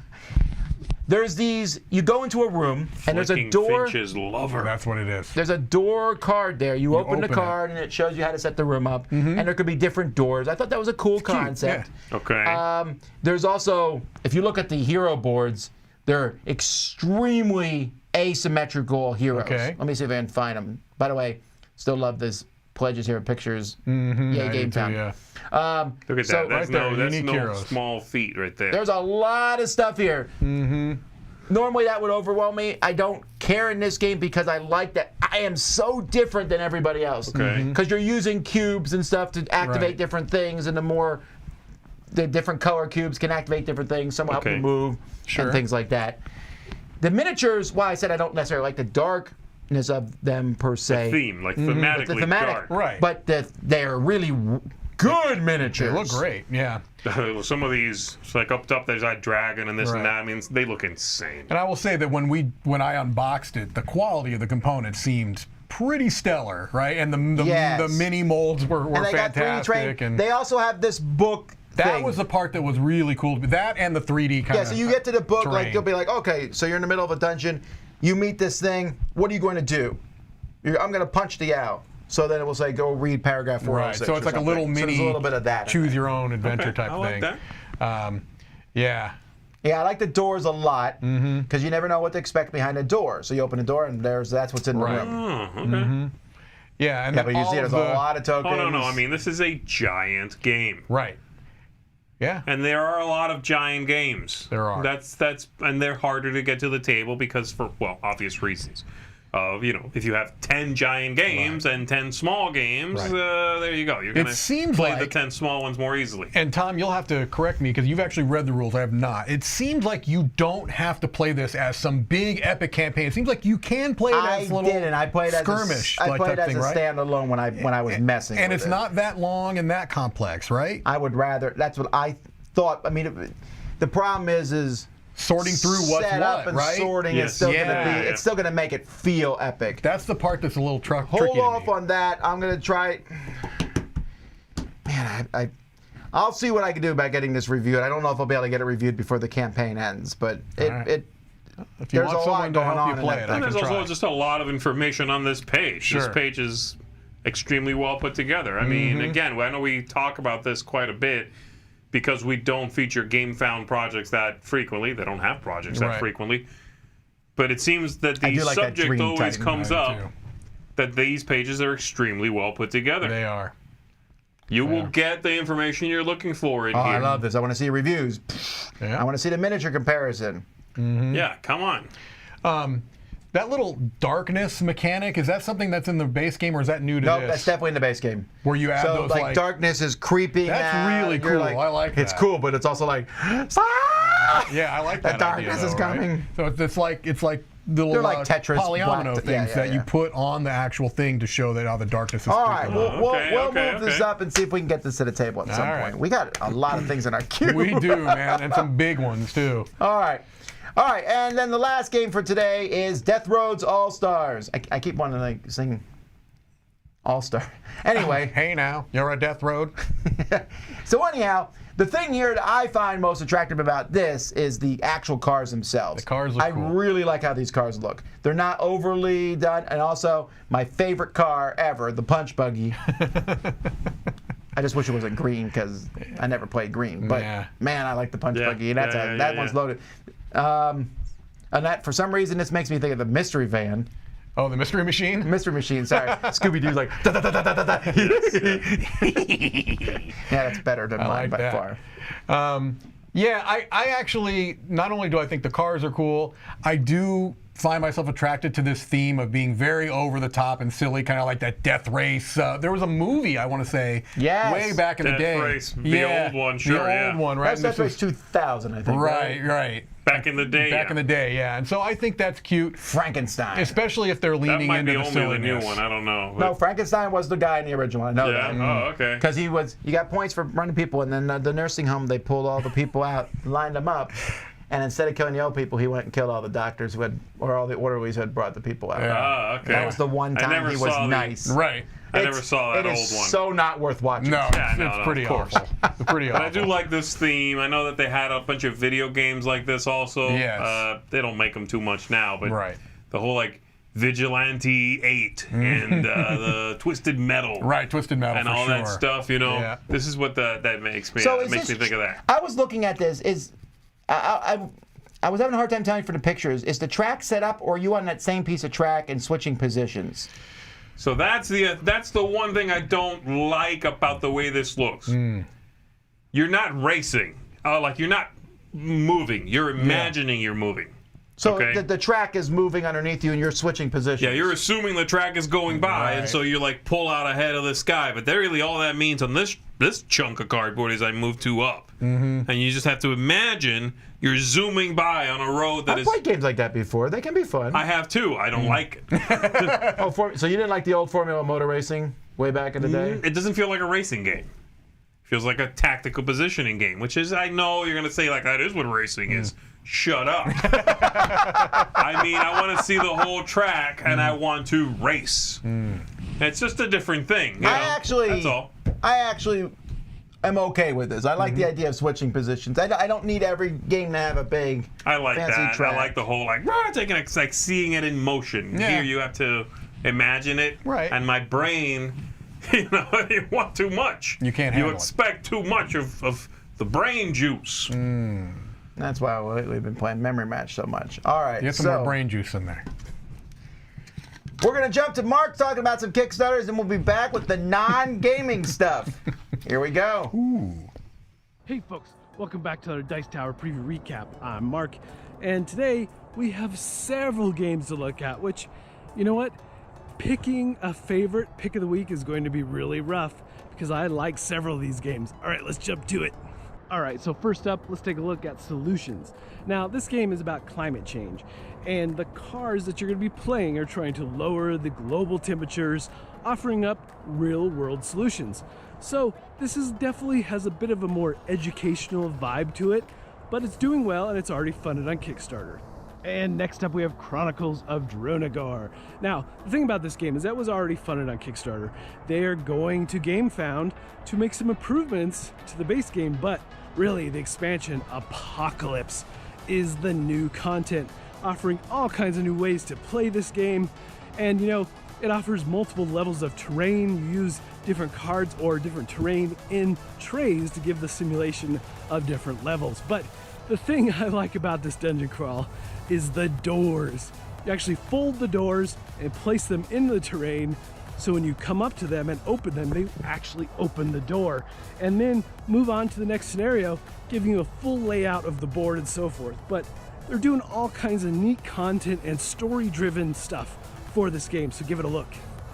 There's these. You go into a room and there's a Flicking door. Finches lover. That's what it is. There's a door card there. You open the open it. card and it shows you how to set the room up. And there could be different doors. I thought that was a cool concept. Okay. There's also, if you look at the hero boards, they're extremely asymmetrical heroes. Okay. Let me see if I can find them. By the way, still love this Pledges Hero Pictures. Yay, GameFound. Yeah. Look at so that. That's right there, that's unique no heroes. small feat right there. There's a lot of stuff here. Normally that would overwhelm me. I don't care in this game because I like that I am so different than everybody else. Okay. Because you're using cubes and stuff to activate Right. different things, and the different color cubes can activate different things. Some will help you move and things like that. The miniatures, why I said I don't necessarily like the darkness of them per se. Theme, like thematically the thematic, dark. Right. But they're really good miniatures. They look great. Yeah. Some of these, it's like up top, there's that dragon and this and Right. that. I mean, they look insane. And I will say that when I unboxed it, the quality of the components seemed pretty stellar, right? And the mini molds were And they got 3D fantastic. trained. And They also have this book. that thing. was the part that was really cool. That and the 3D kind of. Yeah, so you get to the book, like terrain. you'll be like, okay, so you're in the middle of a dungeon, you meet this thing, what are you going to do? I'm going to punch the owl. So then it will say, go read paragraph 406. Right, so it's like a little mini So there's a little bit of that. choose your own adventure Okay, type I like thing. Yeah. Yeah, I like the doors a lot because you never know what to expect behind a door. So you open a door and that's what's in the Right. room. Oh, okay. Yeah, and Yeah, then but you all see, of there's a the- lot of tokens. Oh, no. I mean, this is a giant game. Right. Yeah. And there are a lot of giant games. There are. And they're harder to get to the table because for obvious reasons. If you have 10 giant games and 10 small games, Right. there you go. You're gonna seems play the like- 10 small ones more easily. And Tom, you'll have to correct me because you've actually read the rules. I have not. It seems like you don't have to play this as some big epic campaign. It seems like you can play it I as a little did, and I played skirmish. I played type as thing, a right? standalone when I was messing. And with it's it. not that long and that complex, right? I would rather. That's what I thought. I mean, the problem is Sorting through what's set what, up and right? sorting Yes. is still Yeah. gonna be. It's still gonna make it feel epic. That's the part that's a little tricky Hold to off me. on that. I'm gonna try. Man, I'll see what I can do about getting this reviewed. I don't know if I'll be able to get it reviewed before the campaign ends, but right. it If you there's want a lot someone to going help on you in play that it, thing. I And can there's also try. just a lot of information on this page. Sure. This page is extremely well put together. I mean, again, I know we talk about this quite a bit because we don't feature GameFound projects that frequently. They don't have projects that Right. frequently. But it seems that I the do like that subject Dream always Titan. comes I do up too. that these pages are extremely well put together. They are. You will get the information you're looking for in Oh, here. I love this. I want to see reviews. Yeah. I want to see the miniature comparison. Yeah, come on. That little darkness mechanic, is that something that's in the base game or is that new to Nope, this? that's definitely in the base game. Where you add So those like darkness is creeping. That's out, really you're cool. I like It's that. cool, but it's also like, Yeah, I like that. The darkness idea, is though, right? coming. So it's like the little They're like Tetris polyomino black- things yeah, that you yeah. put on the actual thing to show that the darkness is all right, creeping out. we'll Okay, move this okay. up and see if we can get this to the table at some All right. point. We got a lot of things in our queue. We do, man, and some big ones too. All right. All right, and then the last game for today is Death Roads All Stars. I keep wanting to like sing All Star. Anyway, Hey now, you're at Death Road. so anyhow, the thing here that I find most attractive about this is the actual cars themselves. The cars look I cool. really like how these cars look. They're not overly done, and also my favorite car ever, the Punch Buggy. I just wish it wasn't green because I never played green. But Yeah. man, I like the Punch Yeah, Buggy, and that's yeah, that yeah, one's yeah. loaded. And that for some reason this makes me think of the Mystery Van. Oh, the Mystery Machine? Mystery Machine, sorry. Scooby Doo's like da da da da da da. Yeah, that's better than I mine like by that. far. Yeah, I actually, not only do I think the cars are cool, I do find myself attracted to this theme of being very over the top and silly, kind of like that Death Race. There was a movie, I want to say, Yes. way back in the Death day. Race, the old one, sure, The yeah. old one, right? That's And Death this Race 2000, I think. right. Back in the day. Back in the day, yeah. And so I think that's cute, Frankenstein. especially if they're That leaning might into be the only the silliness. new one. I don't know. No, But- Frankenstein was the guy in the original. I know yeah. that. Oh, okay. Because you got points for running people, and then the nursing home, they pulled all the people out, lined them up, and instead of killing the old people, he went and killed all the doctors or all the orderlies who had brought the people out. Yeah. Ah, okay. That was the one I time never he was saw the- nice. Right. I never saw that It old is one. so not worth watching. No, Yeah, no, it's no, pretty of course. awful. It's pretty awful. But I do like this theme. I know that they had a bunch of video games like this also. Yes. They don't make them too much now, but Right. the whole like Vigilante 8 and the Twisted Metal. Right, Twisted Metal And for all sure. that stuff, you know. Yeah. This is what that makes me So is makes this- me think of that. I was looking at this. I was having a hard time telling from the pictures. Is the track set up, or are you on that same piece of track and switching positions? So that's the one thing I don't like about the way this looks. You're not racing. Like you're not moving. You're imagining you're moving. So Okay. the track is moving underneath you, and you're switching positions. Yeah, you're assuming the track is going by, and Right. so you like pull out ahead of this guy. But really, all that means on this chunk of cardboard is I move two up, and you just have to imagine you're zooming by on a road that I've is. played games like that before. They can be fun. I have too. I don't like it. So you didn't like the old Formula Motor Racing way back in the day? It doesn't feel like a racing game. It feels like a tactical positioning game, which is, I know you're going to say, like, that is what racing is. Shut up. I mean, I want to see the whole track, and I want to race. It's just a different thing. You know? That's all. I actually am okay with this. I like the idea of switching positions. I don't need every game to have a big I like fancy that. track. I like the whole, like, taking it, like seeing it in motion. Yeah. Here you have to imagine it. Right. And my brain, you want too much. You can't You handle it. expect too much of the brain juice. That's why we've been playing Memory Match so much. All right, Get some more brain juice in there. We're going to jump to Mark talking about some Kickstarters, and we'll be back with the non-gaming stuff. Here we go. Hey folks, welcome back to our Dice Tower preview recap. I'm Mark, and today we have several games to look at, which, you know what? Picking a favorite pick of the week is going to be really rough because I like several of these games. All right, let's jump to it. All right, so first up, let's take a look at Solutions. Now, this game is about climate change, and the cars that you're going to be playing are trying to lower the global temperatures, offering up real-world solutions. So this is definitely has a bit of a more educational vibe to it, but it's doing well and it's already funded on Kickstarter. And next up we have Chronicles of Drunagor. Now, the thing about this game is that was already funded on Kickstarter. They are going to GameFound to make some improvements to the base game, but really the expansion Apocalypse is the new content, offering all kinds of new ways to play this game. And you know, it offers multiple levels of terrain. You use different cards or different terrain in trays to give the simulation of different levels. But the thing I like about this dungeon crawl is the doors. You actually fold the doors and place them in the terrain, so when you come up to them and open them, they actually open the door. And then move on to the next scenario, giving you a full layout of the board and so forth. But they're doing all kinds of neat content and story-driven stuff for this game, so give it a look.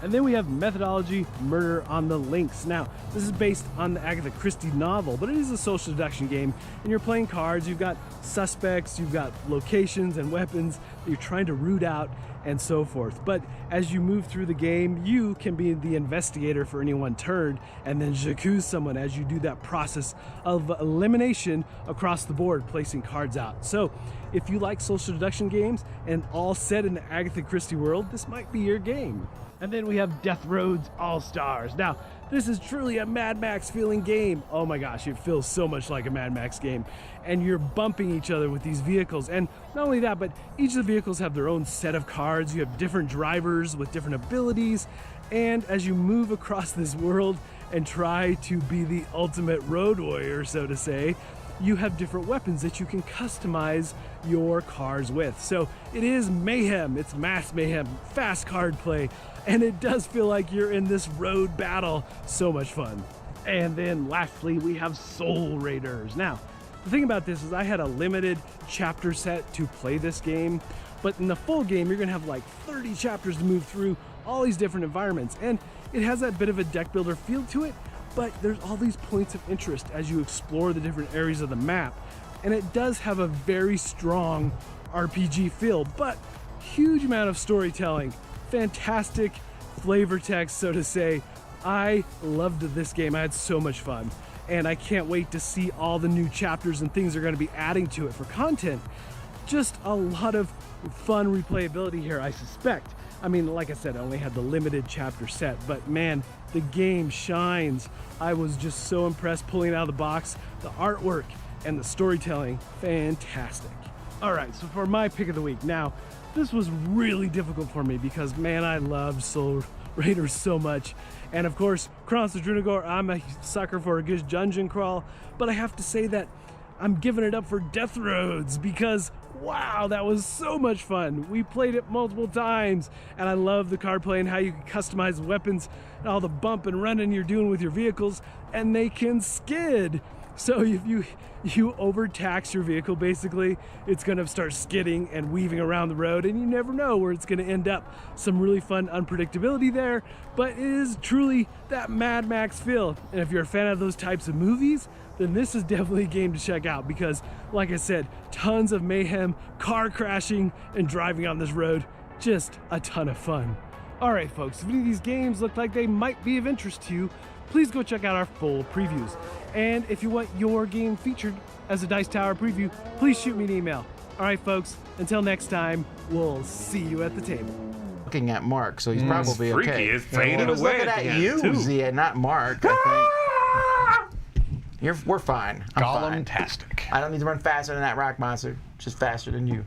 And then we have Methodology Murder on the Links. Now, this is based on the Agatha Christie novel, but it is a social deduction game, and you're playing cards, you've got suspects, you've got locations and weapons that you're trying to root out and so forth. But as you move through the game, you can be the investigator for any one turn and then j'accuse someone as you do that process of elimination across the board, placing cards out. So if you like social deduction games and all set in the Agatha Christie world, this might be your game. And then we have Death Roads All-Stars. Now, this is truly a Mad Max feeling game. Oh my gosh, it feels so much like a Mad Max game. And you're bumping each other with these vehicles. And not only that, but each of the vehicles have their own set of cards. You have different drivers with different abilities. And as you move across this world and try to be the ultimate road warrior, so to say, you have different weapons that you can customize your cars with. So it is mayhem, it's mass mayhem, fast card play, and it does feel like you're in this road battle. So much fun. And then lastly, we have Soul Raiders. Now, the thing about this is I had a limited chapter set to play this game, but in the full game, you're gonna have like 30 chapters to move through all these different environments, and it has that bit of a deck builder feel to it, but there's all these points of interest as you explore the different areas of the map, and it does have a very strong RPG feel, but huge amount of storytelling, fantastic flavor text, so to say. I loved this game. I had so much fun, and I can't wait to see all the new chapters and things they're going to be adding to it for content. Just a lot of fun replayability here, I suspect. I mean, like I said, I only had the limited chapter set, but man, the game shines. I was just so impressed pulling it out of the box. The artwork and the storytelling, fantastic. All right, so for my pick of the week. Now, this was really difficult for me because, man, I love Soul Raiders so much. And of course, Chronicles of Drunagor, I'm a sucker for a good dungeon crawl, but I have to say that I'm giving it up for Death Roads because, wow, that was so much fun. We played it multiple times, and I love the card play and how you can customize weapons and all the bump and running you're doing with your vehicles, and they can skid. So if you overtax your vehicle, basically, it's gonna start skidding and weaving around the road, and you never know where it's gonna end up. Some really fun unpredictability there, but it is truly that Mad Max feel. And if you're a fan of those types of movies, then this is definitely a game to check out because, like I said, tons of mayhem, car crashing, and driving on this road. Just a ton of fun. All right, folks, if any of these games look like they might be of interest to you, please go check out our full previews. And if you want your game featured as a Dice Tower preview, please shoot me an email. All right, folks, until next time, we'll see you at the table. Looking at Mark, so he's probably Freaky, okay. it's faded He was away looking at at the end, you, too. Zia, not Mark, I think. We're fine. I'm fine. Gollum-tastic. I don't need to run faster than that rock monster, just faster than you.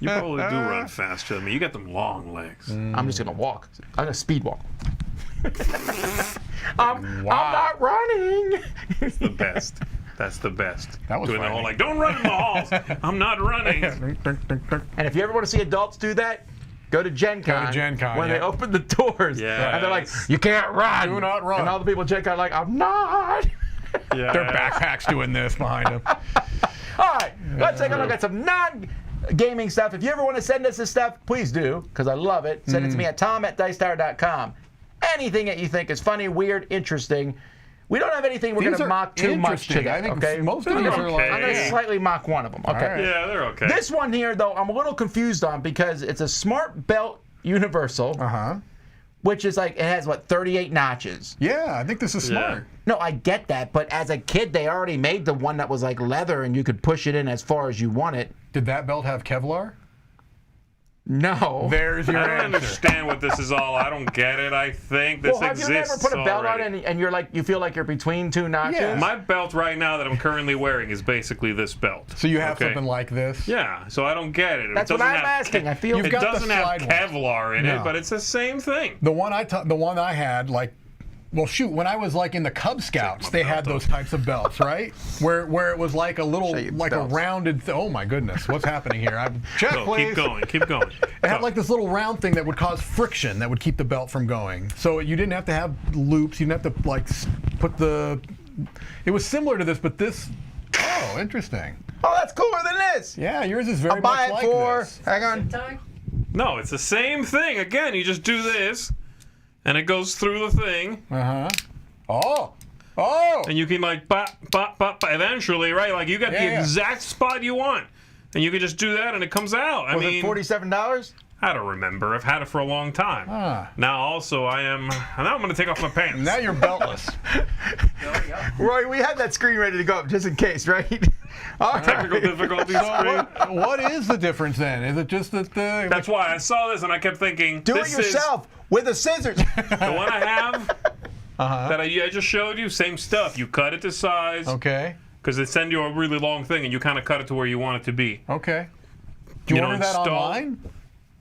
You probably do run faster than me. You got them long legs. I'm just gonna walk. I'm gonna speed walk. I'm not running. It's the best. That's the best. That was doing the whole frightening. don't run in the halls. I'm not running. And if you ever want to see adults do that, go to Gen Con. Go to Gen Con, when they yeah. open the doors. Yes. And they're like, you can't run. Do not run. And all the people at Gen Con are like, I'm not. Yeah. Their backpacks doing this behind them. All right, let's take a look at some non-gaming stuff. If you ever want to send us this stuff, please do, because I love it. Send it to me at tom@dicetower.com. Anything that you think is funny, weird, interesting. We don't have anything we're going These to are mock too much interesting. today. I think okay? most of these are like, I'm going to slightly mock one of them. Okay. right. Yeah, they're okay. This one here, though, I'm a little confused on because it's a Smart Belt Universal, which is like, it has, what, 38 notches. Yeah, I think this is smart. No, I get that, but as a kid, they already made the one that was like leather and you could push it in as far as you want it. Did that belt have Kevlar? No. There's your I don't answer. understand what this is all. I don't get it. I think this Well, have you exists ever put a belt already. on and you're like, you feel like you're between two notches? Yeah. My belt right now that I'm currently wearing is basically this belt. So you have Okay? something like this? Yeah, so I don't get it. That's it what doesn't I'm have asking. I feel You've It got the doesn't have slide one. Kevlar in No. it, but it's the same thing. The one I had, like, well, shoot, when I was like in the Cub Scouts, they had those types of belts, right? Where it was like a little, Show you like belts. a rounded. Oh my goodness, what's happening here? Check, Go, please. keep going, keep going. It had like this little round thing that would cause friction that would keep the belt from going. So you didn't have to have loops. You didn't have to like put the. It was similar to this, but this. Oh, interesting. Oh, that's cooler than this. Yeah, yours is very I'll buy much it like for. this. Hang on. Tie? No, it's the same thing. Again, you just do this, and it goes through the thing, Oh. and you can like bop, bop, bop, bop. Eventually, right? Like you got the Yeah. exact spot you want, and you can just do that, and it comes out. I Was mean, it $47? I don't remember. I've had it for a long time. Ah. Now, also, now I'm going to take off my pants. Now you're beltless. Roy, we had that screen ready to go up just in case, right? All right. Technical difficulties. screen. What is the difference then? Is it just that the? That's why I saw this and I kept thinking, Do it this yourself with the scissors. is the one I have that I just showed you. Same stuff. You cut it to size Okay. because they send you a really long thing and you kind of cut it to where you want it to be. Okay. Do you You know, order that install- online?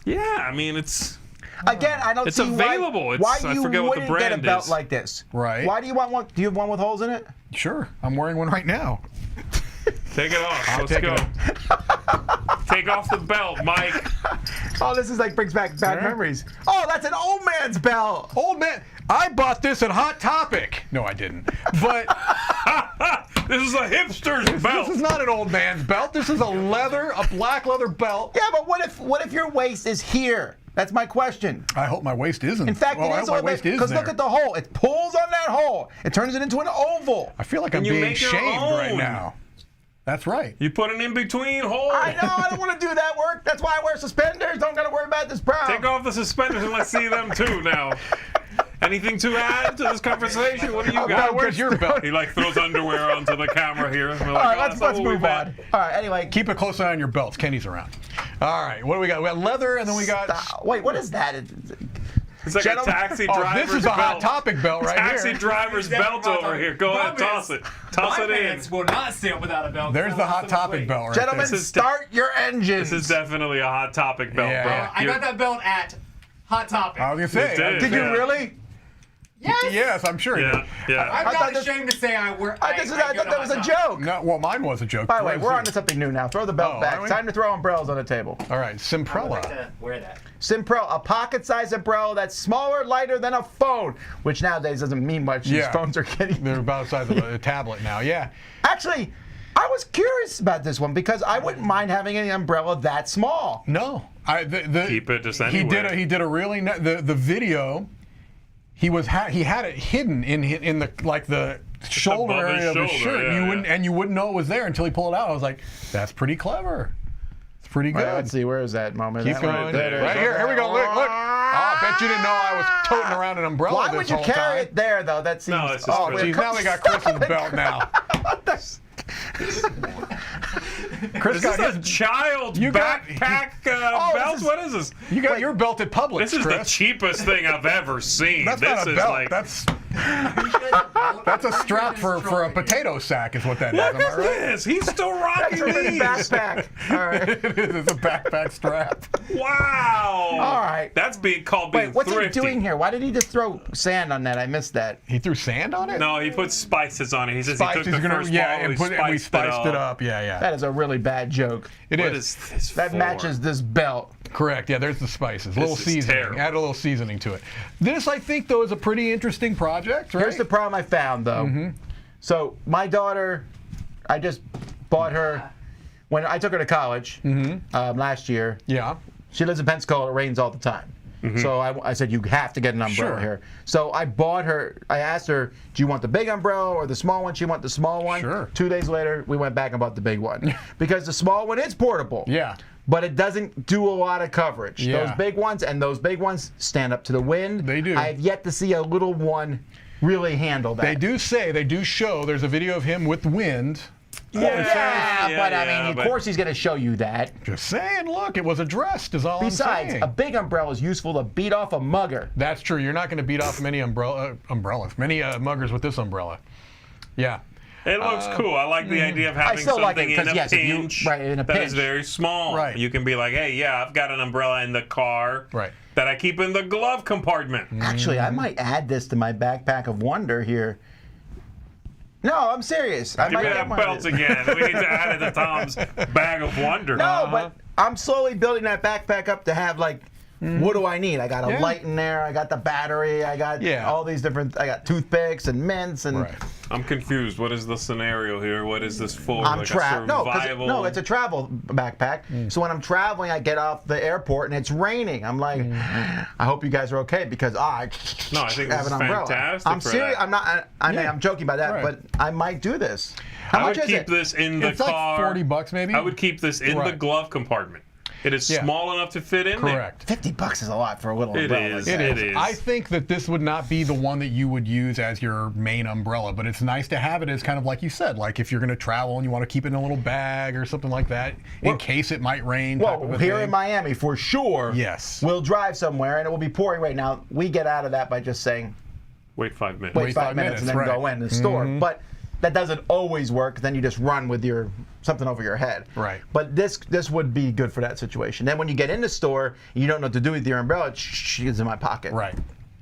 Yeah, I mean it's. Again, I don't It's see available. why I you forget what the wouldn't get a brand belt is. like this. Right. Why do you want one? Do you have one with holes in it? Sure. I'm wearing one right now. Take it off. Let's take go. it Take off the belt, Mike. Oh, this is like brings back bad memories. Oh, that's an old man's belt. Old man, I bought this at Hot Topic. No, I didn't. But This is a hipster's belt. this is not an old man's belt. This is a black leather belt. Yeah, but what if your waist is here? That's my question. I hope my waist isn't. In fact, well, I it hope is my old waist is because there. look at the hole. It pulls on that hole. It turns it into an oval. I feel like I'm you being make your shamed right own. now. That's right. You put an in-between hole. I know. I don't want to do that work. That's why I wear suspenders. Don't got to worry about this problem. Take off the suspenders and let's see them too now. Anything to add to this conversation? What do you got? Where's your belt? He like throws underwear onto the camera here. We're like, All right, oh, let's that's what move we've on. had. All right. Anyway, Keep a close eye on your belts. Kenny's around. All right, what do we got? We got leather, and then we got. wait. What is that? It's like Gentlemen- a taxi Oh, driver's this is a Hot belt. Topic belt right Taxi here. driver's belt over here. Go ahead, toss it. Toss My it in. pants will not sit without a belt. There's the Hot Topic belt. belt right Gentlemen, This is- start your engines. This is definitely a Hot Topic belt, Yeah. bro. I got that belt at Hot Topic. there. I was gonna say. You did. Did you Yeah. really? Yes. Yes, I'm sure. you Yeah, did. yeah. I'm I thought not this- ashamed to say I wear. I thought that was a joke. No, well, mine was a joke. By the way, Let's we're see. on to something new now. Throw the belt Oh, back. are we? Time to throw umbrellas on the table. All right, I would Simprella. like to wear that. Simprella, a pocket-sized umbrella that's smaller, lighter than a phone, which nowadays doesn't mean much. Yeah. These phones are getting. They're about the size of a tablet now. Yeah. Actually, I was curious about this one because I wouldn't mind having an umbrella that small. No. Keep it just He anywhere. did a really the video. He had it hidden in the like the shoulder above his area of his shoulder, shirt. yeah, You wouldn't know it was there until he pulled it out. I was like, that's pretty clever. It's pretty good. Let's see, where is that moment? Keep That one going. right there. Right here. Here we go. Look. Oh, I bet you didn't know I was toting around an umbrella Why this would you whole carry time. it there, though? That seems. No, it's just oh, for- we're Geez, now we got Chris's belt now. Chris Is got this his. a child's You got- backpack Oh, belt? this is- What is this? You got your belt at Publix, This is Chris. the cheapest thing I've ever seen. That's this not a is belt. like That's You got the belt That's a strap for a potato sack, is what that is. Am I right? Yes, he's still rocking That's a these. backpack. All right. It is. It's a backpack strap. Wow. All right. That's called being Wait, what's thrifty. he doing here? Why did he just throw sand on that? I missed that. He threw sand on it? No, he put spices on it. He says Spices, he took the first bottle, and we spiced it up. Yeah. That is a really bad joke. It What is. is this That for? matches this belt. Correct. Yeah, there's the spices. A little is seasoning. terrible. Add a little seasoning to it. This, I think, though, is a pretty interesting project, right? Here's the problem I found, though. So my daughter, I just bought her when I took her to college last year. Yeah. She lives in Pensacola. It rains all the time. So I said, you have to get an umbrella Sure. here. So I bought her, I asked her, do you want the big umbrella or the small one? She wanted the small one. Sure. 2 days later, we went back and bought the big one. Because the small one is portable. Yeah. But it doesn't do a lot of coverage. Yeah. Those big ones stand up to the wind. They do. I have yet to see a little one really handle that. They do show, there's a video of him with wind. Yeah, but I mean, but- of course he's going to show you that. Just saying, look, it was addressed, is all I'm Besides, saying. a big umbrella is useful to beat off a mugger. That's true. You're not going to beat off many many muggers with this umbrella. Yeah. It looks cool. I like the idea of having still like it, something in 'cause a yes, if you- pinch right, in a that is pinch. very small. Right. You can be like, hey, yeah, I've got an umbrella in the car Right. that I keep in the glove compartment. Actually, I might add this to my backpack of wonder here. No, I'm serious. I Give might me get that one of belt these. again. We need to add it to Tom's bag of wonder. No, but I'm slowly building that backpack up to have like, what do I need? I got a Yeah. light in there. I got the battery. I got Yeah. all these different. I got toothpicks and mints and. Right. I'm confused. What is the scenario here? What is this for? I'm like a trapped. survival? No, it's a travel backpack. So when I'm traveling, I get off the airport and it's raining. I'm like, I hope you guys are okay because I No, I think have this an is umbrella. fantastic I'm for serious. that. I'm not. I mean, Yeah. I'm joking about that, Right. but I might do this. How I much would is keep it? this in the It's like car. $40 maybe? I would keep this in the Right. glove compartment. It is Yeah. small enough to fit in Correct. $50 is a lot for a little It umbrella. is. Like It that. is. is. I think that this would not be the one that you would use as your main umbrella, but it's nice to have it as kind of like you said, like if you're going to travel and you want to keep it in a little bag or something like that, in case it might rain. type Well, of a here thing. in Miami, for sure. Yes. We'll drive somewhere and it will be pouring right now. We get out of that by just saying, Wait 5 minutes. wait 5 minutes and then right. go in the store. But that doesn't always work. Then you just run with your something over your head. Right. But this would be good for that situation. Then when you get in the store, you don't know what to do with your umbrella. It's in my pocket. Right.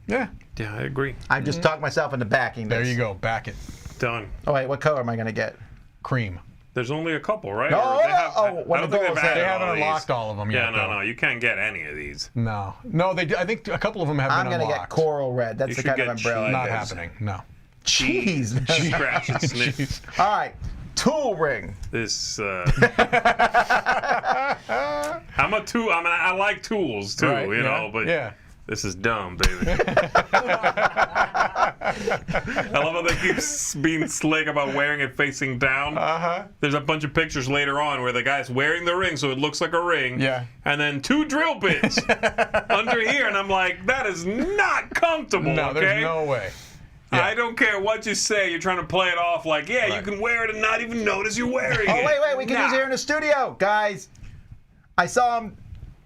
Yeah. Yeah, I agree. I just talked myself into backing this. There you go. Back it. Done. Oh wait, what color am I gonna get? Cream. There's only a couple, right? No, Or they have, when I don't the think goal they've is- added They all haven't these. unlocked all of them Yeah, yet. no, though. no, you can't get any of these. No. I think a couple of them have I'm been gonna unlocked. get coral red. That's You the should kind of get umbrella. cheese. Not it is. happening. No. Jeez. Scratch and sniff. Jeez. All right. Tool ring. This. I'm a tool. I mean, I like tools too, Right, you yeah, know, but yeah. this is dumb, baby. I love how they keep being slick about wearing it facing down. Uh-huh. There's a bunch of pictures later on where the guy's wearing the ring so it looks like a ring. Yeah. And then 2 drill bits under here, and I'm like, that is not comfortable. No, okay? there's no way. Yeah. I don't care what you say. You're trying to play it off like, yeah, you Right. can wear it and not even notice you're wearing Oh it. wait, we can use it here in the studio, guys. I saw him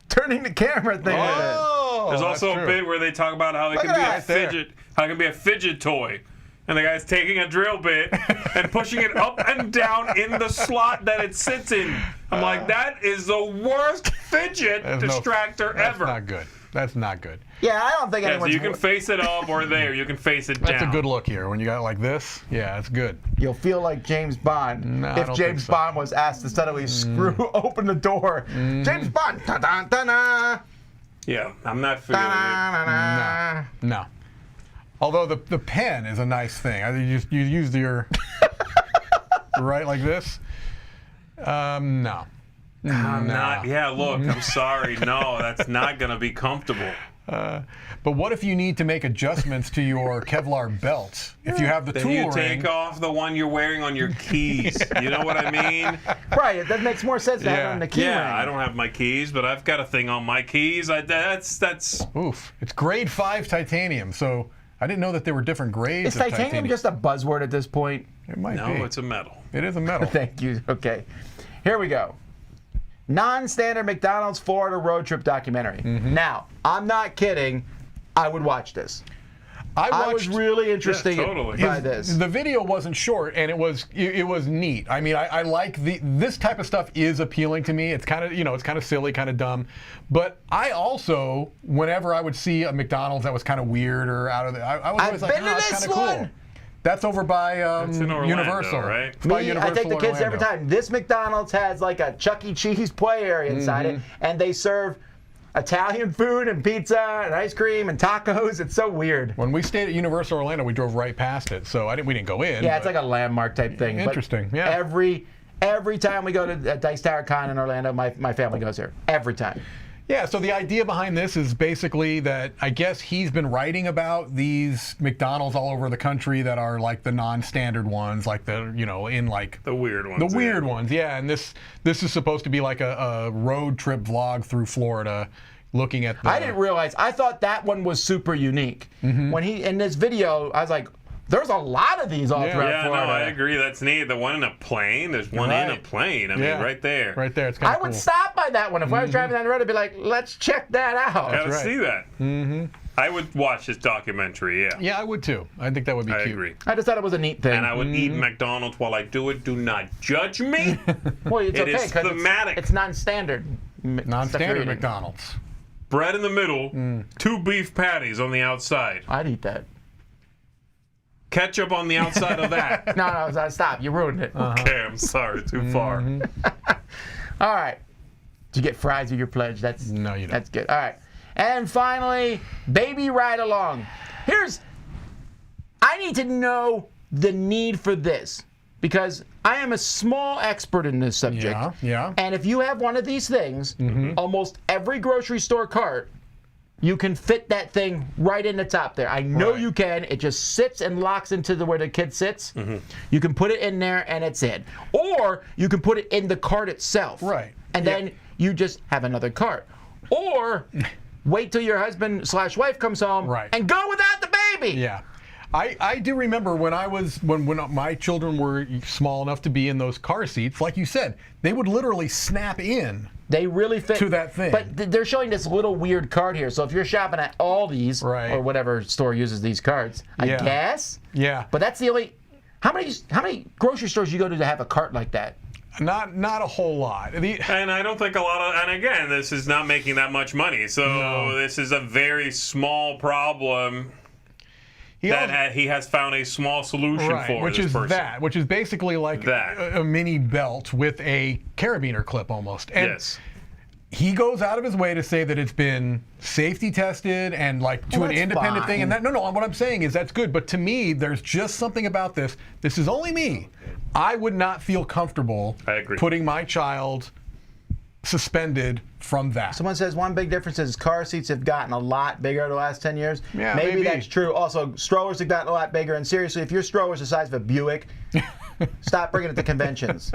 turning the camera thing with it. Oh, There's also that's a true. bit where they talk about how it Look can at be a that, right there. fidget, how it can be a fidget toy. And the guy's taking a drill bit and pushing it up and down in the slot that it sits in. I'm like, that is the worst fidget There's distractor That's ever. not good. That's not good. Yeah, I don't think Yeah, so anyone's. you can face it up or there. You can face it That's down. a good look here. When you got it like this, yeah, that's good. You'll feel like James Bond No, I if don't James think so. Bond was asked to suddenly screw open the door. James Bond. Da-da-da-da, Yeah, I'm not feeling it. da-da-da-da. No. Although the pen is a nice thing. You use your right like this. No. I'm not. Yeah, look, I'm sorry. No, that's not going to be comfortable. But what if you need to make adjustments to your Kevlar belt? If you have the Then tool you ring, take off the one you're wearing on your keys. You know what I mean? Right, that makes more sense to have it Yeah. on the key ring. Yeah, I don't have my keys, but I've got a thing on my keys. That's. oof, it's grade 5 titanium. So I didn't know that there were different grades Is of titanium just a buzzword at this point? It might No, be. it's a metal. It is a metal. Thank you. Okay. Here we go. Non-standard McDonald's Florida road trip documentary. Now, I'm not kidding. I would watch this. I was really interested totally. by this. The video wasn't short, and it was neat. I mean, I like this type of stuff is appealing to me. It's kind of it's kind of silly, kind of dumb, but I also, whenever I would see a McDonald's that was kind of weird or out of the, I was always like, been to that's this kind of cool. one. That's over by It's in Orlando, Universal, right? It's by Me, I Universal take the kids every Orlando. time. This McDonald's has like a Chuck E. Cheese play area inside it, and they serve Italian food and pizza and ice cream and tacos. It's so weird. When we stayed at Universal Orlando, we drove right past it, so we didn't go in. Yeah, it's like a landmark type thing. Interesting, But yeah. Every time we go to Dice Tower Con in Orlando, my family goes there. Every time. Yeah, so the idea behind this is basically that I guess he's been writing about these McDonald's all over the country that are like the non-standard ones, like the in like The weird ones. the weird ones. Yeah, and this is supposed to be like a road trip vlog through Florida, looking at. I didn't realize. I thought that one was super unique. When he in this video, I was like, "There's a lot of these all throughout Yeah, no, Florida." I agree. That's neat. The one in a plane. There's one in a Right. plane. I mean, Yeah. right there. Right there, it's kind I of cool. would stop by that one if I was driving down the road. I'd be like, "Let's check that out." Gotta right. see that. I would watch this documentary. Yeah. Yeah, I would too. I think that would be I cute. agree. I just thought it was a neat thing. And I would eat McDonald's while I do it. Do not judge me. well, it's it okay is because thematic. it's non-standard. Non-standard McDonald's. Bread in the middle, 2 beef patties on the outside. I'd eat that. Ketchup on the outside of that. No, stop. You ruined it. Okay, I'm sorry. Too far. All right. Did you get fries with your pledge? That's No, you didn't. That's good. All right. And finally, Baby Ride Along. I need to know the need for this because I am a small expert in this subject. Yeah. And if you have one of these things, almost every grocery store cart, you can fit that thing right in the top there. I know Right. you can. It just sits and locks into where the kid sits. You can put it in there and it's in. Or you can put it in the cart itself. Right. And then you just have another cart. Or wait till your husband/wife comes home Right. and go without the baby. Yeah. I do remember when my children were small enough to be in those car seats, like you said, they would literally snap in. They really fit To that thing. But they're showing this little weird cart here. So if you're shopping at Aldi's Right. or whatever store uses these carts, I Yeah. guess. Yeah. But that's the only. How many grocery stores you go to have a cart like that? Not a whole lot. And I don't think a lot of, and again, this is not making that much money. So No. this is a very small problem He also- that he has found a small solution Right, for which this is person. which is basically like That. a mini belt with a carabiner clip almost. And Yes. he goes out of his way to say that it's been safety tested and like to Well, an that's independent thing. And fine. that no, what I'm saying is that's good. But to me, there's just something about this. This is only me. I would not feel comfortable I agree. putting my child suspended from that. Someone says one big difference is car seats have gotten a lot bigger over the last 10 years. Yeah, maybe maybe. that's true. Also, strollers have gotten a lot bigger. And seriously, if your stroller's the size of a Buick, stop bringing it to conventions.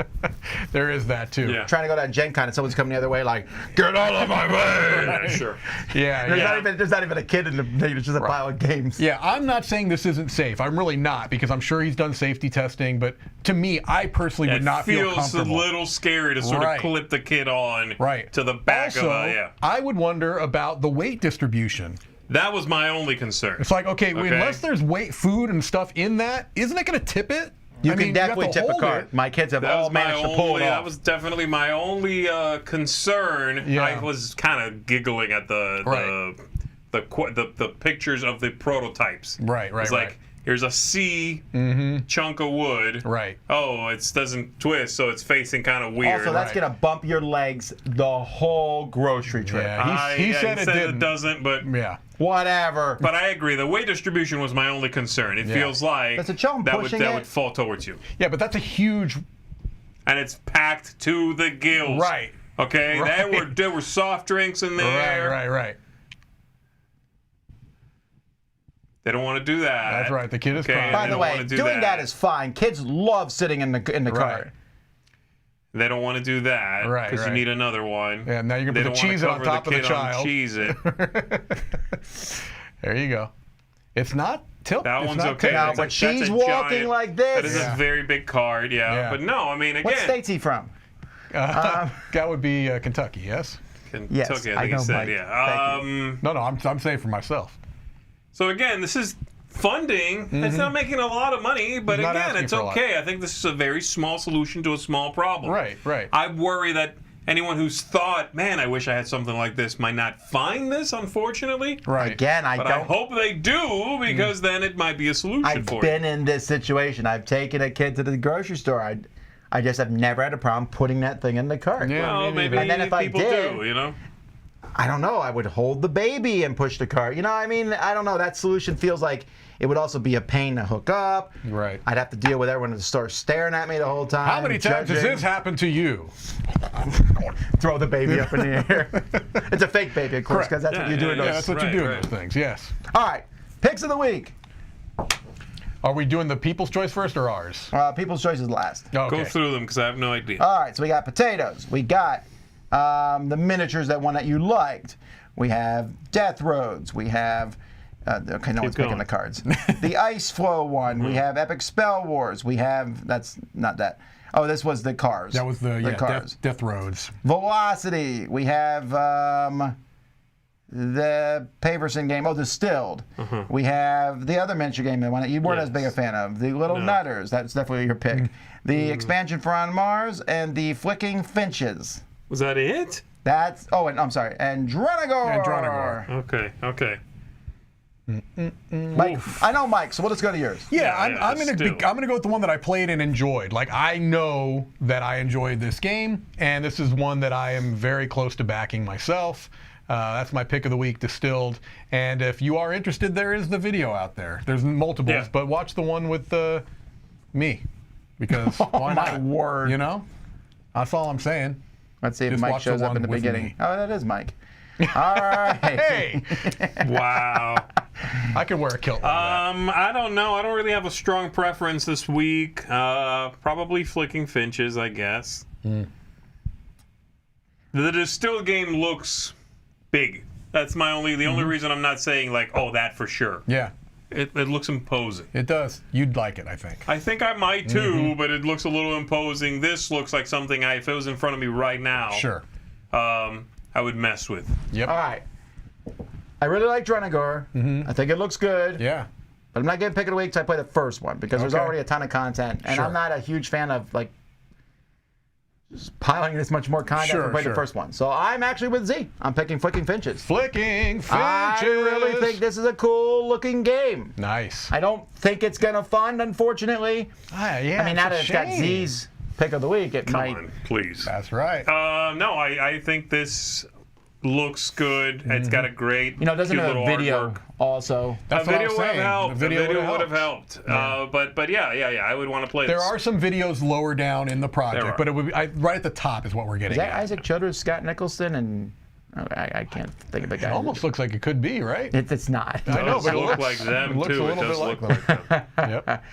There is that too. Yeah. Trying to go to a Gen Con and someone's coming the other way like, get out of my way! Yeah, sure. Yeah, There's, yeah. there's not even a kid in the thing. It's just a pile of games. Yeah, I'm not saying this isn't safe. I'm really not, because I'm sure he's done safety testing. But to me, I personally would It not feel feels a comfortable. little scary to sort Right. of clip the kid on Right. to the back also, of a, yeah. I would wonder about the weight distribution. That was my only concern. It's like, okay, Okay. unless there's food and stuff in that, isn't it going to tip it? You I can mean, have definitely to tip a hold cart. it. My kids have That all was my managed to pull only. it That off. was definitely my only concern. Yeah. I was kind of giggling at Right. the pictures of the prototypes. Right, It's like, here's a C chunk of wood. Right. Oh, it doesn't twist, so it's facing kind of weird. Also, that's Right. going to bump your legs the whole grocery trip. Yeah, he said it didn't. doesn't, but Yeah. Whatever. but I agree. The weight distribution was my only concern. It Yeah. feels like That's a chum that would pushing it. would fall towards you, Yeah, but that's a huge. and it's packed to the gills. Right. Okay. Right. There were soft drinks in there. Right. They don't want to do that. That's right. The kid is crying. By they the don't way, wanna do doing that is fine. Kids love sitting in the Right. cart. They don't want to do that Right, because right. you need another one. Yeah, now you're gonna They put the don't wanna cheese it on cover top of the kid child. on cheese it. There you go. It's not tilt. That it's one's not okay. tilt. No, That's but that's she's a walking giant- like this. That is Yeah. a very big card, Yeah. But no, I mean, What again, state's he from? That would be Kentucky, yes? Kentucky, Yes, I I think know, he said, Mike. yeah. No, I'm saying for myself. So again, this is funding. It's not making a lot of money, but Not again, asking it's for a lot. okay. I think this is a very small solution to a small problem. Right. I worry that anyone who's thought, man, I wish I had something like this, might not find this, unfortunately. Right. Again, I But don't. I hope they do, because then it might be a solution I've for been you. in this situation. I've taken a kid to the grocery store. I just have never had a problem putting that thing in the cart. Yeah. Well, me maybe And then if I people did- do, you know? I don't know. I would hold the baby and push the cart. You know, I mean, I don't know. That solution feels like it would also be a pain to hook up. Right. I'd have to deal with everyone at the store staring at me the whole time. How many times has judging. this happened to you? Throw the baby up in the air. It's a fake baby, of course, because that's what you do in Yeah, those. that's what Right, you do in right. those things. Yes. All right. Picks of the week. Are we doing the people's choice first or ours? People's choice is last. Okay. Go through them, because I have no idea. All right, so we got potatoes. We got the miniatures, that one that you liked. We have Death Roads. We have, okay, no one's picking going. the cards. The Ice Flow one. We have Epic Spell Wars. We have, that's not that. Oh, this was the cars. That was the cars. Death Roads. Velocity. We have the Paverson game. Oh, Distilled. We have the other miniature game, the one that you weren't as big a fan of. The Little Nutters. That's definitely your pick. The expansion for On Mars and the Flicking Finches. Was that it? That's, oh, and I'm sorry, and Drunagor. And Drunagor. Okay. Mike, I know Mike, so we'll just go to yours. Yeah, Yeah, I'm gonna still. I'm gonna go with the one that I played and enjoyed. Like, I know that I enjoyed this game, and this is one that I am very close to backing myself. That's my pick of the week, Distilled. And if you are interested, there is the video out there. There's multiples, Yeah. but watch the one with me, because why Oh, my not? word. You know, that's all I'm saying. Let's see if Just Mike watch the shows up one in the with beginning. me. Oh, that is Mike. All right. Hey, Wow. I could wear a kilt. Like that. I don't know. I don't really have a strong preference this week. Probably Flicking Finches, I guess. The Distilled game looks big. That's the only reason I'm not saying, like, oh, that for sure. Yeah, It looks imposing. it does. You'd like it, I think. I think I might too, but it looks a little imposing. This looks like something if it was in front of me right now, Sure. I would mess with. Yep. All right. I really like Drunagor. I think it looks good. Yeah. But I'm not getting pick of the week until I play the first one because there's Okay. already a ton of content. And Sure. I'm not a huge fan of, like, just piling this much more content Sure, to play sure. the first one. So I'm actually with Z. I'm picking Flicking Finches. Flicking Finches. I really think this is a cool looking game. Nice. I don't think it's going to fund, unfortunately. Yeah, I mean, now that it's got shame. Z's pick of the week, it Come might. on, please. That's right. No, I think this looks good. It's got a great, You know, it doesn't cute have a little video artwork. also. That's A what video I'm would have saying. helped. The video would have helped. But yeah, I would want to play There this. are some videos lower down in the There project, are. but it would be, right at the top is what we're getting Is that at. Isaac Childers, Scott Nicholson, and I can't think of the guy. It almost looks like it could be, right? It's not. I know, Does but it look looks like them, it looks too. a It little does bit look like them. Yep.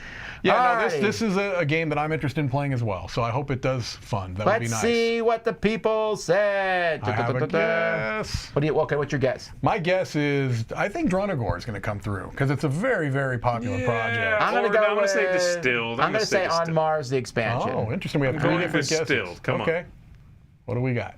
Yeah, no, Alrighty. this is a game that I'm interested in playing as well, so I hope it does fun. That would be Let's nice. see what the people said. I have a guess. Okay, what's your guess? My guess is I think Drunagor is going to come through because it's a very, very popular project. I'm going to Or go I'm gonna with, say Distilled. I'm going to say On Distilled. Mars, the expansion. Oh, interesting. We have I'm three going different guesses. Distilled. Come on. Okay. What do we got?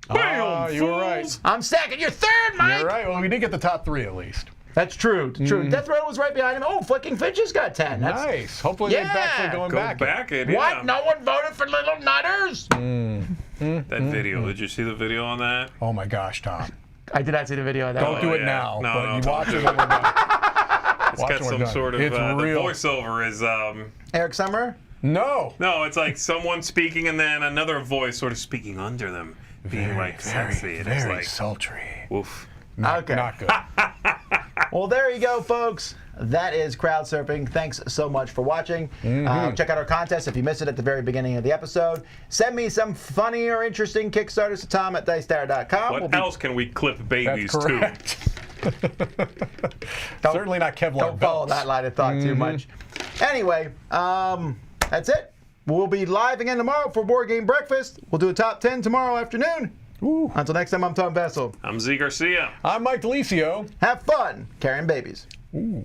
Bam, you were right. fools! I'm second. You're third, Mike. You're right. Well, we did get the top three at least. That's true. True. Death Row was right behind him. Oh, Flicking Finches got 10. That's, Nice. Hopefully Yeah. they're actually going Go back. back it. What? Yeah. No one voted for Little Nutters? That video. Did you see the video on that? Oh my gosh, Tom. I did not see the video of that. Don't one. do it yeah. now. No, but no, you don't watch do it it. when we're done. It's Watch got when we're some done. sort of It's the real. voiceover is Eric Summer? No. no, it's like someone speaking and then another voice sort of speaking under them, being like sexy. And it's very like, sultry. woof. Okay. Not good. Well, there you go, folks. That is Crowdsurfing. Thanks so much for watching. Check out our contest if you missed it at the very beginning of the episode. Send me some funny or interesting Kickstarters to Tom at DiceTower.com. What else can we clip That's babies to? correct. Certainly not Kevlar Don't follow belts. that line of thought too much. Anyway, that's it. We'll be live again tomorrow for Board Game Breakfast. We'll do a top 10 tomorrow afternoon. Until next time, I'm Tom Vessel. I'm Z Garcia. I'm Mike Delisio. Have fun carrying babies. Ooh.